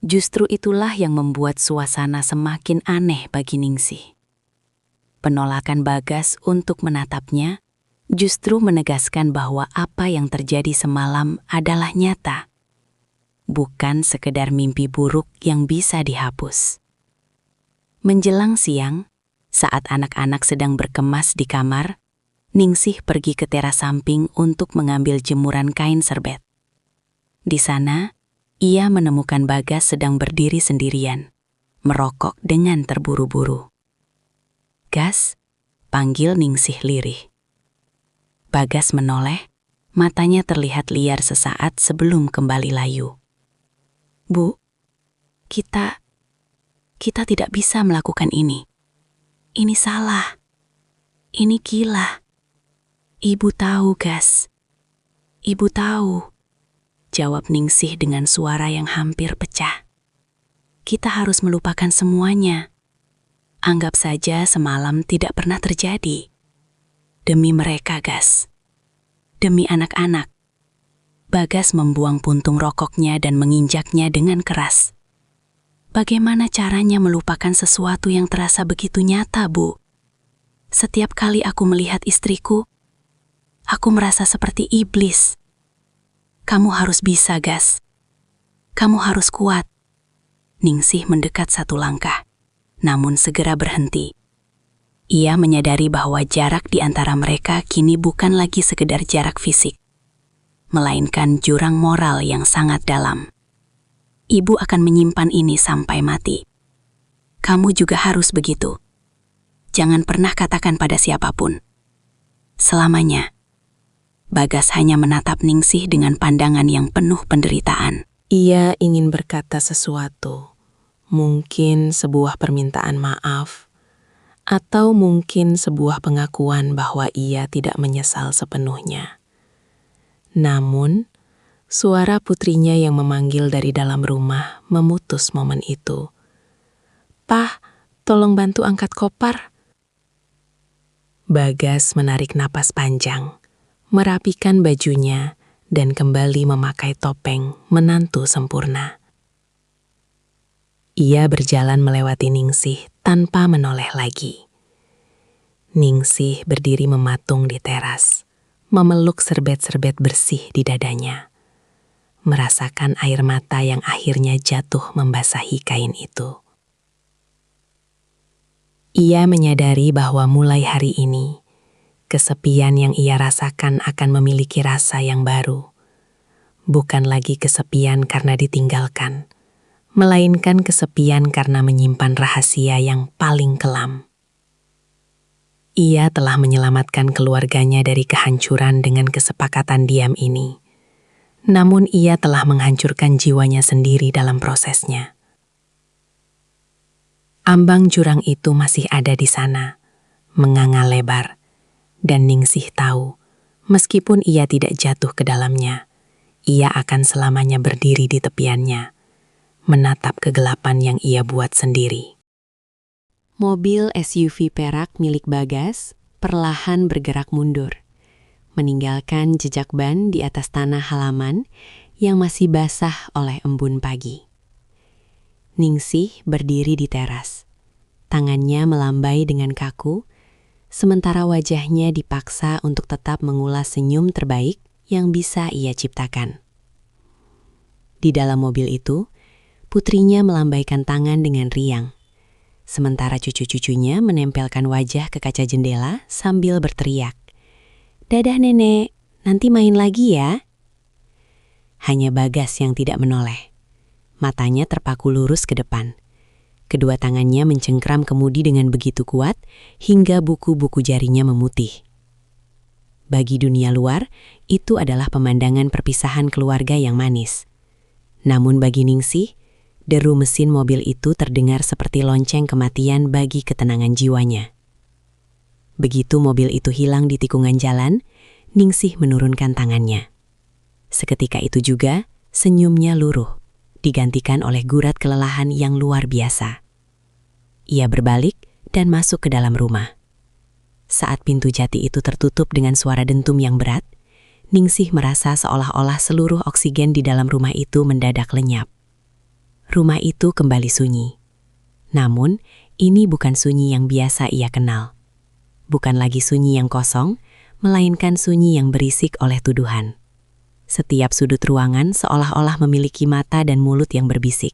justru itulah yang membuat suasana semakin aneh bagi Ningsih. Penolakan Bagas untuk menatapnya justru menegaskan bahwa apa yang terjadi semalam adalah nyata, bukan sekedar mimpi buruk yang bisa dihapus. Menjelang siang, saat anak-anak sedang berkemas di kamar, Ningsih pergi ke teras samping untuk mengambil jemuran kain serbet. Di sana, ia menemukan Bagas sedang berdiri sendirian, merokok dengan terburu-buru. "Gas," panggil Ningsih lirih. Bagas menoleh, matanya terlihat liar sesaat sebelum kembali layu. "Bu, kita tidak bisa melakukan ini. Ini salah. Ini gila. Ibu tahu, Gas. Ibu tahu," jawab Ningsih dengan suara yang hampir pecah. "Kita harus melupakan semuanya. Anggap saja semalam tidak pernah terjadi. Demi mereka, Gas. Demi anak-anak." Bagas membuang puntung rokoknya dan menginjaknya dengan keras. "Bagaimana caranya melupakan sesuatu yang terasa begitu nyata, Bu? Setiap kali aku melihat istriku, aku merasa seperti iblis. Kamu harus bisa, Gas. Kamu harus kuat." Ningsih mendekat satu langkah, namun segera berhenti. Ia menyadari bahwa jarak di antara mereka kini bukan lagi sekedar jarak fisik, melainkan jurang moral yang sangat dalam. "Ibu akan menyimpan ini sampai mati. Kamu juga harus begitu. Jangan pernah katakan pada siapapun. Selamanya." Bagas hanya menatap Ningsih dengan pandangan yang penuh penderitaan. Ia ingin berkata sesuatu, mungkin sebuah permintaan maaf, atau mungkin sebuah pengakuan bahwa ia tidak menyesal sepenuhnya. Namun, suara putrinya yang memanggil dari dalam rumah memutus momen itu. "Pah, tolong bantu angkat kopar." Bagas menarik napas panjang, merapikan bajunya, dan kembali memakai topeng menantu sempurna. Ia berjalan melewati Ningsih tanpa menoleh lagi. Ningsih berdiri mematung di teras, memeluk serbet-serbet bersih di dadanya, merasakan air mata yang akhirnya jatuh membasahi kain itu. Ia menyadari bahwa mulai hari ini, kesepian yang ia rasakan akan memiliki rasa yang baru. Bukan lagi kesepian karena ditinggalkan, melainkan kesepian karena menyimpan rahasia yang paling kelam. Ia telah menyelamatkan keluarganya dari kehancuran dengan kesepakatan diam ini. Namun ia telah menghancurkan jiwanya sendiri dalam prosesnya. Ambang jurang itu masih ada di sana, menganga lebar. Dan Ningsih tahu, meskipun ia tidak jatuh ke dalamnya, ia akan selamanya berdiri di tepiannya, menatap kegelapan yang ia buat sendiri. Mobil SUV perak milik Bagas perlahan bergerak mundur, meninggalkan jejak ban di atas tanah halaman yang masih basah oleh embun pagi. Ningsih berdiri di teras, tangannya melambai dengan kaku, sementara wajahnya dipaksa untuk tetap mengulas senyum terbaik yang bisa ia ciptakan. Di dalam mobil itu, putrinya melambaikan tangan dengan riang, sementara cucu-cucunya menempelkan wajah ke kaca jendela sambil berteriak, "Dadah nenek, nanti main lagi ya. Hanya Bagas yang tidak menoleh. Matanya terpaku lurus ke depan. Kedua tangannya mencengkram kemudi dengan begitu kuat hingga buku-buku jarinya memutih. Bagi dunia luar, itu adalah pemandangan perpisahan keluarga yang manis. Namun bagi Ningsih, deru mesin mobil itu terdengar seperti lonceng kematian bagi ketenangan jiwanya. Begitu mobil itu hilang di tikungan jalan, Ningsih menurunkan tangannya. Seketika itu juga, senyumnya luruh, digantikan oleh gurat kelelahan yang luar biasa. Ia berbalik dan masuk ke dalam rumah. Saat pintu jati itu tertutup dengan suara dentum yang berat, Ningsih merasa seolah-olah seluruh oksigen di dalam rumah itu mendadak lenyap. Rumah itu kembali sunyi. Namun, ini bukan sunyi yang biasa ia kenal. Bukan lagi sunyi yang kosong, melainkan sunyi yang berisik oleh tuduhan. Setiap sudut ruangan seolah-olah memiliki mata dan mulut yang berbisik,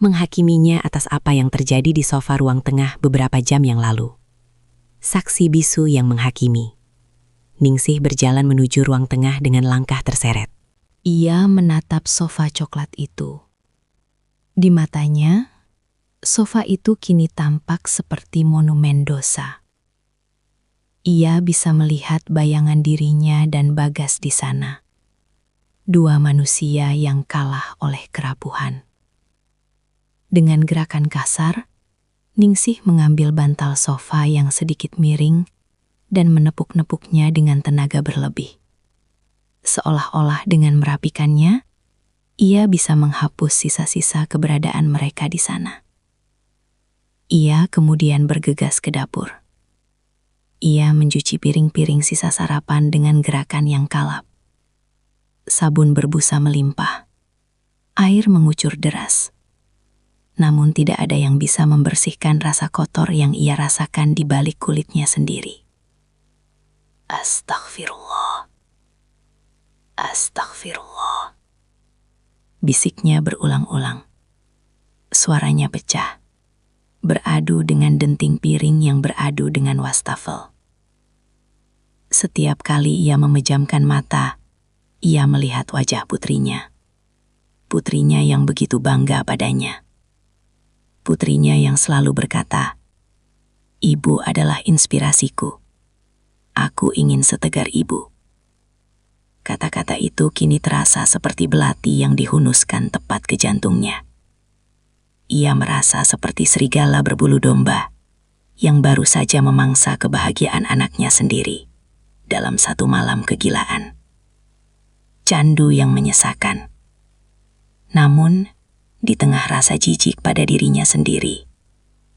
menghakiminya atas apa yang terjadi di sofa ruang tengah beberapa jam yang lalu. Saksi bisu yang menghakimi. Ningsih berjalan menuju ruang tengah dengan langkah terseret. Ia menatap sofa coklat itu. Di matanya, sofa itu kini tampak seperti monumen dosa. Ia bisa melihat bayangan dirinya dan Bagas di sana. Dua manusia yang kalah oleh kerapuhan. Dengan gerakan kasar, Ningsih mengambil bantal sofa yang sedikit miring dan menepuk-nepuknya dengan tenaga berlebih. Seolah-olah dengan merapikannya, ia bisa menghapus sisa-sisa keberadaan mereka di sana. Ia kemudian bergegas ke dapur. Ia mencuci piring-piring sisa sarapan dengan gerakan yang kalap. Sabun berbusa melimpah. Air mengucur deras. Namun tidak ada yang bisa membersihkan rasa kotor yang ia rasakan di balik kulitnya sendiri. Astaghfirullah. Astaghfirullah. Bisiknya berulang-ulang. Suaranya pecah, beradu dengan denting piring yang beradu dengan wastafel. Setiap kali ia memejamkan mata, ia melihat wajah putrinya. Putrinya yang begitu bangga padanya. Putrinya yang selalu berkata, "Ibu adalah inspirasiku. Aku ingin setegar ibu." Kata-kata itu kini terasa seperti belati yang dihunuskan tepat ke jantungnya. Ia merasa seperti serigala berbulu domba yang baru saja memangsa kebahagiaan anaknya sendiri dalam satu malam kegilaan. Candu yang menyesakan. Namun, di tengah rasa jijik pada dirinya sendiri,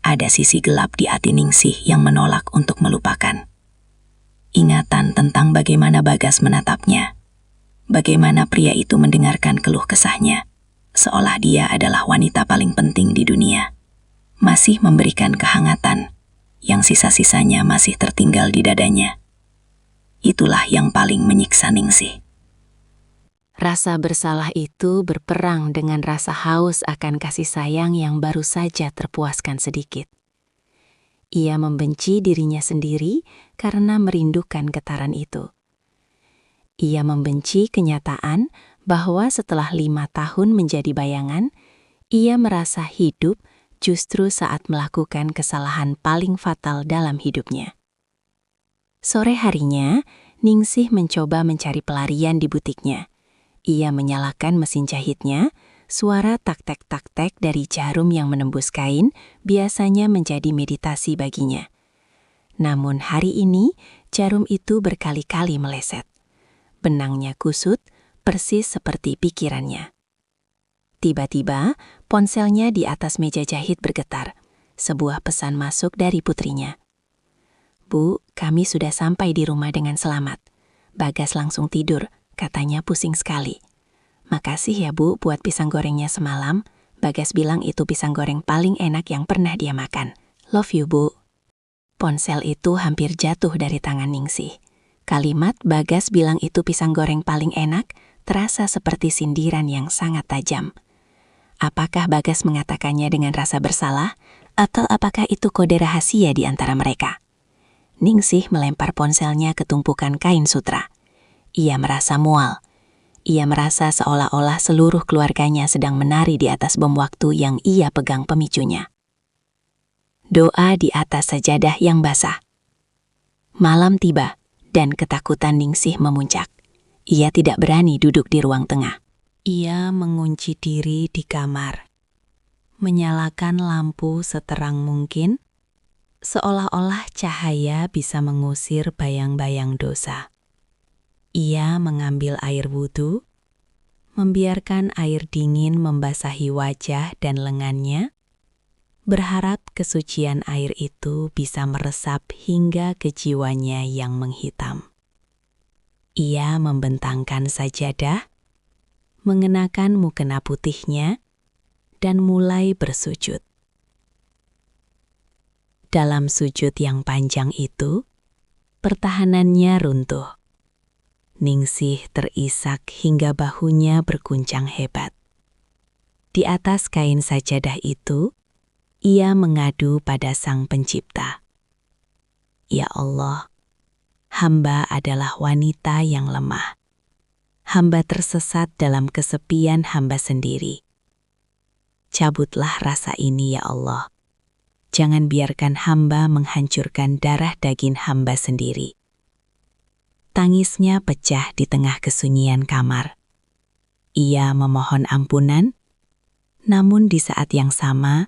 ada sisi gelap di hati Ningsih yang menolak untuk melupakan. Ingatan tentang bagaimana Bagas menatapnya, bagaimana pria itu mendengarkan keluh kesahnya, seolah dia adalah wanita paling penting di dunia, masih memberikan kehangatan yang sisa-sisanya masih tertinggal di dadanya. Itulah yang paling menyiksa Ningsih. Rasa bersalah itu berperang dengan rasa haus akan kasih sayang yang baru saja terpuaskan sedikit. Ia membenci dirinya sendiri karena merindukan getaran itu. Ia membenci kenyataan bahwa setelah 5 tahun menjadi bayangan, ia merasa hidup justru saat melakukan kesalahan paling fatal dalam hidupnya. Sore harinya, Ningsih mencoba mencari pelarian di butiknya. Ia menyalakan mesin jahitnya, suara tak-tek dari jarum yang menembus kain biasanya menjadi meditasi baginya. Namun hari ini, jarum itu berkali-kali meleset. Benangnya kusut, persis seperti pikirannya. Tiba-tiba, ponselnya di atas meja jahit bergetar. Sebuah pesan masuk dari putrinya. "Bu, kami sudah sampai di rumah dengan selamat. Bagas langsung tidur, katanya pusing sekali. Makasih ya Bu buat pisang gorengnya semalam. Bagas bilang itu pisang goreng paling enak yang pernah dia makan. Love you Bu." Ponsel itu hampir jatuh dari tangan Ningsih. Kalimat Bagas bilang itu pisang goreng paling enak terasa seperti sindiran yang sangat tajam. Apakah Bagas mengatakannya dengan rasa bersalah, atau apakah itu kode rahasia di antara mereka? Ningsih melempar ponselnya ke tumpukan kain sutra. Ia merasa mual. Ia merasa seolah-olah seluruh keluarganya sedang menari di atas bom waktu yang ia pegang pemicunya. Doa di atas sajadah yang basah. Malam tiba dan ketakutan Ningsih memuncak. Ia tidak berani duduk di ruang tengah. Ia mengunci diri di kamar, menyalakan lampu seterang mungkin, seolah-olah cahaya bisa mengusir bayang-bayang dosa. Ia mengambil air wudhu, membiarkan air dingin membasahi wajah dan lengannya, berharap kesucian air itu bisa meresap hingga ke jiwanya yang menghitam. Ia membentangkan sajadah, mengenakan mukena putihnya, dan mulai bersujud. Dalam sujud yang panjang itu, pertahanannya runtuh. Ningsih terisak hingga bahunya berguncang hebat. Di atas kain sajadah itu, ia mengadu pada Sang Pencipta. Ya Allah, hamba adalah wanita yang lemah. Hamba tersesat dalam kesepian hamba sendiri. Cabutlah rasa ini ya Allah. Jangan biarkan hamba menghancurkan darah daging hamba sendiri. Tangisnya pecah di tengah kesunyian kamar. Ia memohon ampunan, namun di saat yang sama,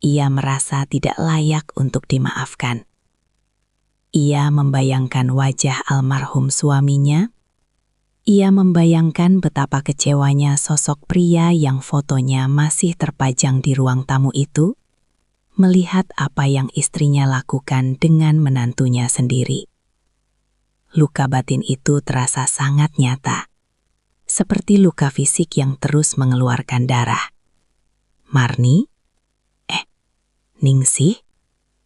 ia merasa tidak layak untuk dimaafkan. Ia membayangkan wajah almarhum suaminya. Ia membayangkan betapa kecewanya sosok pria yang fotonya masih terpajang di ruang tamu itu, melihat apa yang istrinya lakukan dengan menantunya sendiri. Luka batin itu terasa sangat nyata, seperti luka fisik yang terus mengeluarkan darah. Marni? Ningsih?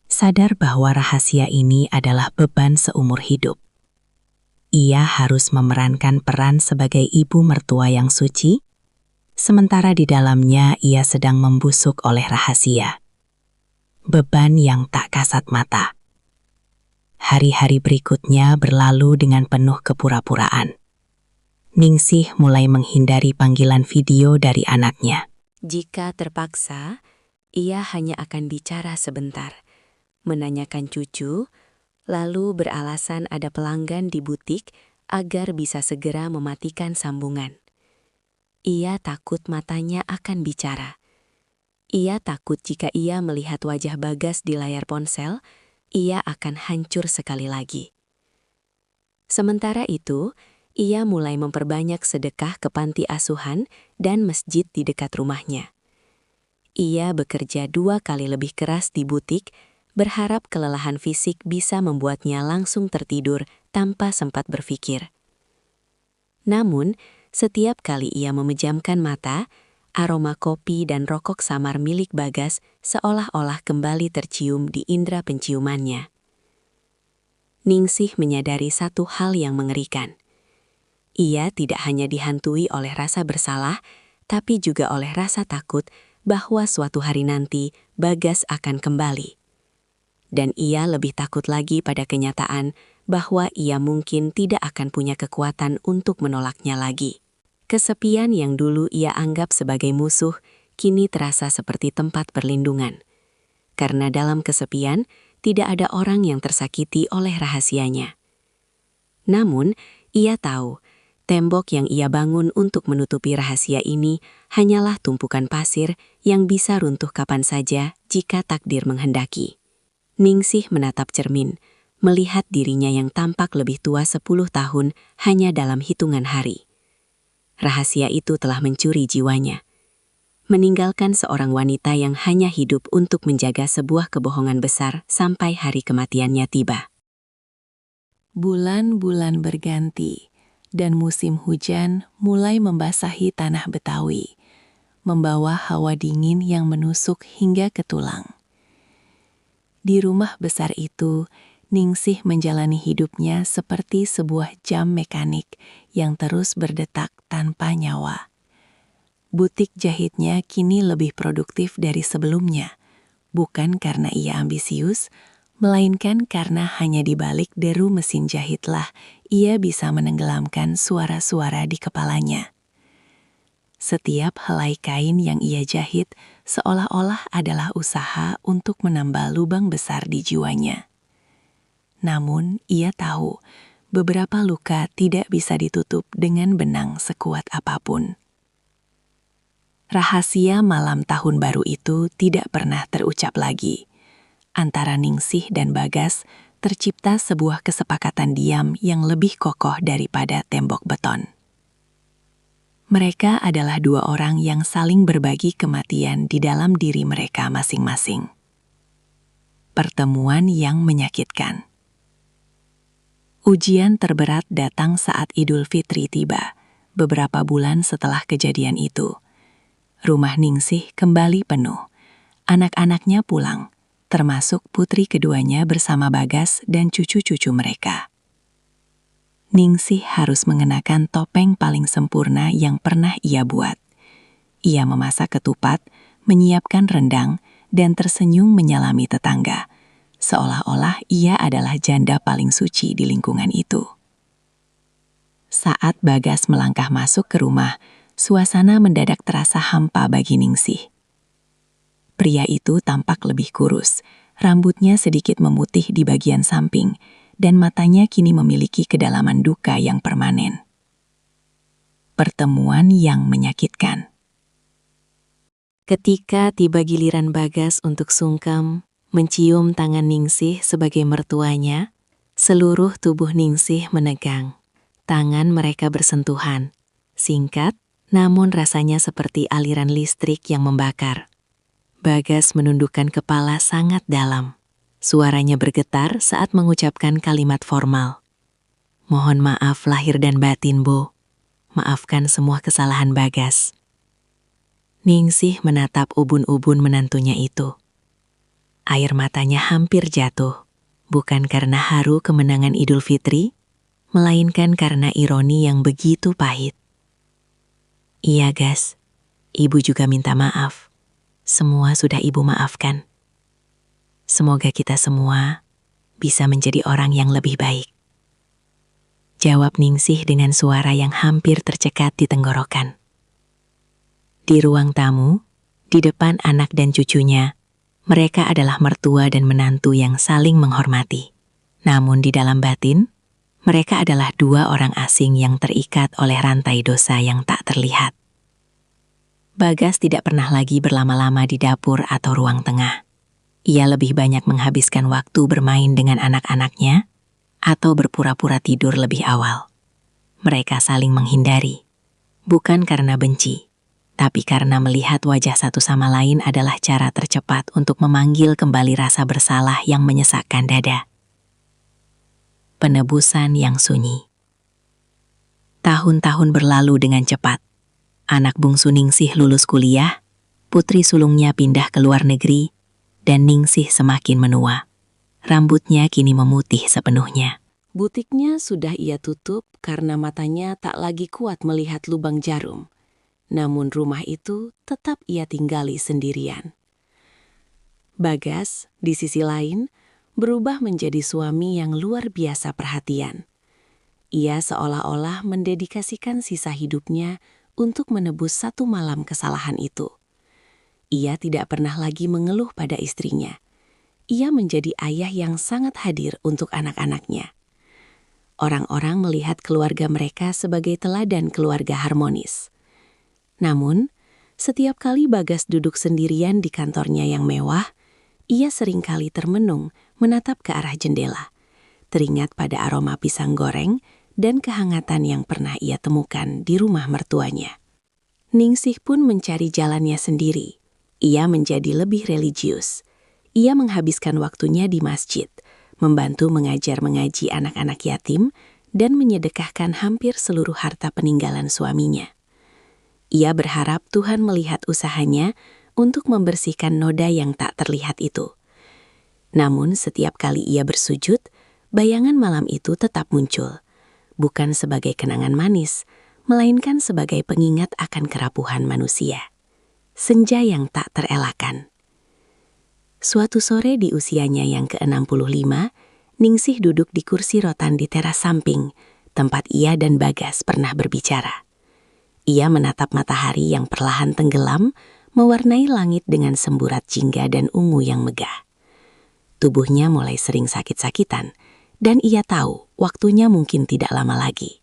Sadar bahwa rahasia ini adalah beban seumur hidup. Ia harus memerankan peran sebagai ibu mertua yang suci, sementara di dalamnya ia sedang membusuk oleh rahasia. Beban yang tak kasat mata. Hari-hari berikutnya berlalu dengan penuh kepura-puraan. Ningsih mulai menghindari panggilan video dari anaknya. Jika terpaksa, ia hanya akan bicara sebentar, menanyakan cucu, lalu beralasan ada pelanggan di butik agar bisa segera mematikan sambungan. Ia takut matanya akan bicara. Ia takut jika ia melihat wajah Bagas di layar ponsel, ia akan hancur sekali lagi. Sementara itu, ia mulai memperbanyak sedekah ke panti asuhan dan masjid di dekat rumahnya. Ia bekerja 2 kali lebih keras di butik, berharap kelelahan fisik bisa membuatnya langsung tertidur tanpa sempat berpikir. Namun, setiap kali ia memejamkan mata, aroma kopi dan rokok samar milik Bagas seolah-olah kembali tercium di indera penciumannya. Ningsih menyadari satu hal yang mengerikan. Ia tidak hanya dihantui oleh rasa bersalah, tapi juga oleh rasa takut bahwa suatu hari nanti Bagas akan kembali. Dan ia lebih takut lagi pada kenyataan bahwa ia mungkin tidak akan punya kekuatan untuk menolaknya lagi. Kesepian yang dulu ia anggap sebagai musuh, kini terasa seperti tempat perlindungan. Karena dalam kesepian, tidak ada orang yang tersakiti oleh rahasianya. Namun, ia tahu, tembok yang ia bangun untuk menutupi rahasia ini hanyalah tumpukan pasir yang bisa runtuh kapan saja jika takdir menghendaki. Ningsih menatap cermin, melihat dirinya yang tampak lebih tua 10 tahun hanya dalam hitungan hari. Rahasia itu telah mencuri jiwanya, meninggalkan seorang wanita yang hanya hidup untuk menjaga sebuah kebohongan besar sampai hari kematiannya tiba. Bulan-bulan berganti, dan musim hujan mulai membasahi tanah Betawi, membawa hawa dingin yang menusuk hingga ke tulang. Di rumah besar itu, Ningsih menjalani hidupnya seperti sebuah jam mekanik yang terus berdetak tanpa nyawa. Butik jahitnya kini lebih produktif dari sebelumnya, bukan karena ia ambisius, melainkan karena hanya di balik deru mesin jahitlah ia bisa menenggelamkan suara-suara di kepalanya. Setiap helai kain yang ia jahit seolah-olah adalah usaha untuk menambal lubang besar di jiwanya. Namun, ia tahu beberapa luka tidak bisa ditutup dengan benang sekuat apapun. Rahasia malam tahun baru itu tidak pernah terucap lagi. Antara Ningsih dan Bagas tercipta sebuah kesepakatan diam yang lebih kokoh daripada tembok beton. Mereka adalah dua orang yang saling berbagi kematian di dalam diri mereka masing-masing. Pertemuan yang menyakitkan. Ujian terberat datang saat Idul Fitri tiba, beberapa bulan setelah kejadian itu. Rumah Ningsih kembali penuh. Anak-anaknya pulang, termasuk putri keduanya bersama Bagas dan cucu-cucu mereka. Ningsih harus mengenakan topeng paling sempurna yang pernah ia buat. Ia memasak ketupat, menyiapkan rendang, dan tersenyum menyalami tetangga, seolah-olah ia adalah janda paling suci di lingkungan itu. Saat Bagas melangkah masuk ke rumah, suasana mendadak terasa hampa bagi Ningsih. Pria itu tampak lebih kurus, rambutnya sedikit memutih di bagian samping, dan matanya kini memiliki kedalaman duka yang permanen. Pertemuan yang menyakitkan. Ketika tiba giliran Bagas untuk sungkem, mencium tangan Ningsih sebagai mertuanya, seluruh tubuh Ningsih menegang. Tangan mereka bersentuhan, singkat, namun rasanya seperti aliran listrik yang membakar. Bagas menundukkan kepala sangat dalam. Suaranya bergetar saat mengucapkan kalimat formal. Mohon maaf lahir dan batin, Bu. Maafkan semua kesalahan Bagas. Ningsih menatap ubun-ubun menantunya itu. Air matanya hampir jatuh, bukan karena haru kemenangan Idul Fitri, melainkan karena ironi yang begitu pahit. Iya, Gas. Ibu juga minta maaf. Semua sudah Ibu maafkan. Semoga kita semua bisa menjadi orang yang lebih baik. Jawab Ningsih dengan suara yang hampir tercekat di tenggorokan. Di ruang tamu, di depan anak dan cucunya, mereka adalah mertua dan menantu yang saling menghormati. Namun di dalam batin, mereka adalah dua orang asing yang terikat oleh rantai dosa yang tak terlihat. Bagas tidak pernah lagi berlama-lama di dapur atau ruang tengah. Ia lebih banyak menghabiskan waktu bermain dengan anak-anaknya atau berpura-pura tidur lebih awal. Mereka saling menghindari, bukan karena benci, tapi karena melihat wajah satu sama lain adalah cara tercepat untuk memanggil kembali rasa bersalah yang menyesakkan dada. Penebusan yang sunyi. Tahun-tahun berlalu dengan cepat. Anak bungsu Ningsih lulus kuliah, putri sulungnya pindah ke luar negeri, dan Ningsih semakin menua. Rambutnya kini memutih sepenuhnya. Butiknya sudah ia tutup karena matanya tak lagi kuat melihat lubang jarum. Namun rumah itu tetap ia tinggali sendirian. Bagas, di sisi lain, berubah menjadi suami yang luar biasa perhatian. Ia seolah-olah mendedikasikan sisa hidupnya untuk menebus satu malam kesalahan itu. Ia tidak pernah lagi mengeluh pada istrinya. Ia menjadi ayah yang sangat hadir untuk anak-anaknya. Orang-orang melihat keluarga mereka sebagai teladan keluarga harmonis. Namun, setiap kali Bagas duduk sendirian di kantornya yang mewah, ia seringkali termenung menatap ke arah jendela, teringat pada aroma pisang goreng dan kehangatan yang pernah ia temukan di rumah mertuanya. Ningsih pun mencari jalannya sendiri. Ia menjadi lebih religius. Ia menghabiskan waktunya di masjid, membantu mengajar mengaji anak-anak yatim, dan menyedekahkan hampir seluruh harta peninggalan suaminya. Ia berharap Tuhan melihat usahanya untuk membersihkan noda yang tak terlihat itu. Namun setiap kali ia bersujud, bayangan malam itu tetap muncul, bukan sebagai kenangan manis, melainkan sebagai pengingat akan kerapuhan manusia. Senja yang tak terelakkan. Suatu sore di usianya yang ke-65, Ningsih duduk di kursi rotan di teras samping, tempat ia dan Bagas pernah berbicara. Ia menatap matahari yang perlahan tenggelam, mewarnai langit dengan semburat jingga dan ungu yang megah. Tubuhnya mulai sering sakit-sakitan, dan ia tahu waktunya mungkin tidak lama lagi.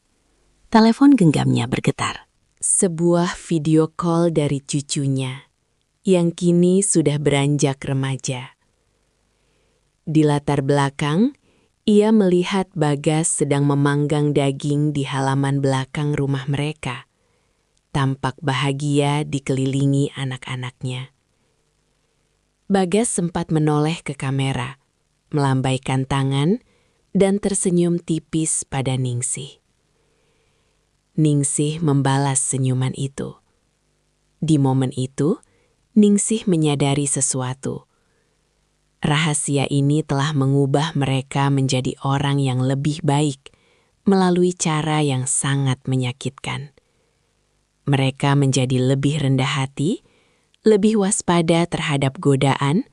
Telepon genggamnya bergetar. Sebuah video call dari cucunya, yang kini sudah beranjak remaja. Di latar belakang, ia melihat Bagas sedang memanggang daging di halaman belakang rumah mereka. Tampak bahagia dikelilingi anak-anaknya. Bagas sempat menoleh ke kamera, melambaikan tangan, dan tersenyum tipis pada Ningsih. Ningsih membalas senyuman itu. Di momen itu, Ningsih menyadari sesuatu. Rahasia ini telah mengubah mereka menjadi orang yang lebih baik melalui cara yang sangat menyakitkan. Mereka menjadi lebih rendah hati, lebih waspada terhadap godaan,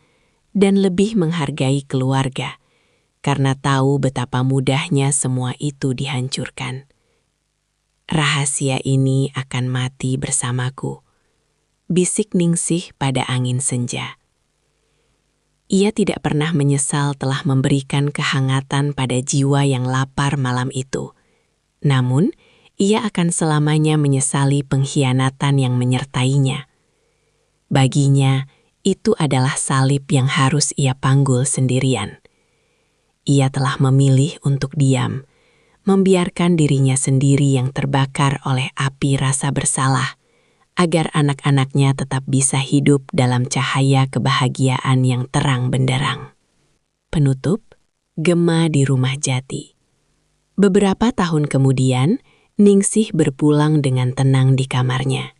dan lebih menghargai keluarga, karena tahu betapa mudahnya semua itu dihancurkan. Rahasia ini akan mati bersamaku, bisik Ningsih pada angin senja. Ia tidak pernah menyesal telah memberikan kehangatan pada jiwa yang lapar malam itu. Namun, ia akan selamanya menyesali pengkhianatan yang menyertainya. Baginya, itu adalah salib yang harus ia panggul sendirian. Ia telah memilih untuk diam, membiarkan dirinya sendiri yang terbakar oleh api rasa bersalah, agar anak-anaknya tetap bisa hidup dalam cahaya kebahagiaan yang terang benderang. Penutup, Gema di Rumah Jati. Beberapa tahun kemudian, Ningsih berpulang dengan tenang di kamarnya.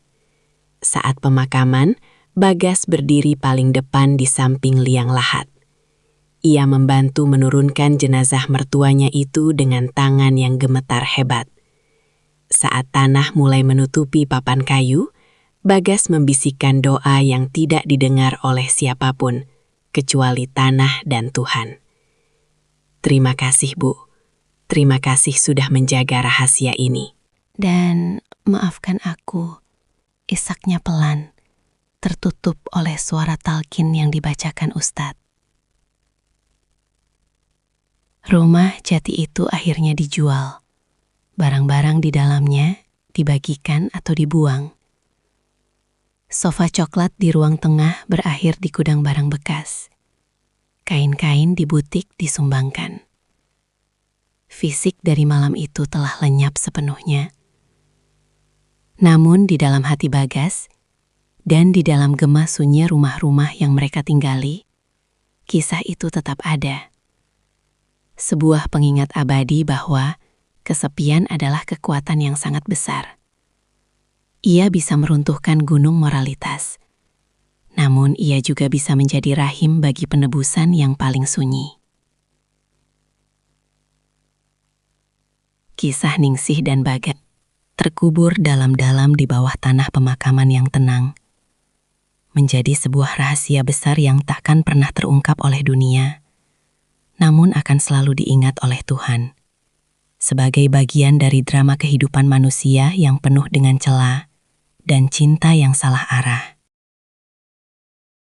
Saat pemakaman, Bagas berdiri paling depan di samping liang lahat. Ia membantu menurunkan jenazah mertuanya itu dengan tangan yang gemetar hebat. Saat tanah mulai menutupi papan kayu, Bagas membisikkan doa yang tidak didengar oleh siapapun, kecuali tanah dan Tuhan. Terima kasih, Bu. Terima kasih sudah menjaga rahasia ini. Dan maafkan aku, isaknya pelan, tertutup oleh suara talqin yang dibacakan Ustadz. Rumah jati itu akhirnya dijual. Barang-barang di dalamnya dibagikan atau dibuang. Sofa coklat di ruang tengah berakhir di gudang barang bekas. Kain-kain di butik disumbangkan. Fisik dari malam itu telah lenyap sepenuhnya. Namun di dalam hati Bagas, dan di dalam gema sunyi rumah-rumah yang mereka tinggali, kisah itu tetap ada. Sebuah pengingat abadi bahwa kesepian adalah kekuatan yang sangat besar. Ia bisa meruntuhkan gunung moralitas, namun ia juga bisa menjadi rahim bagi penebusan yang paling sunyi. Kisah Ningsih dan Bagas terkubur dalam-dalam di bawah tanah pemakaman yang tenang, menjadi sebuah rahasia besar yang takkan pernah terungkap oleh dunia, namun akan selalu diingat oleh Tuhan, sebagai bagian dari drama kehidupan manusia yang penuh dengan celah dan cinta yang salah arah.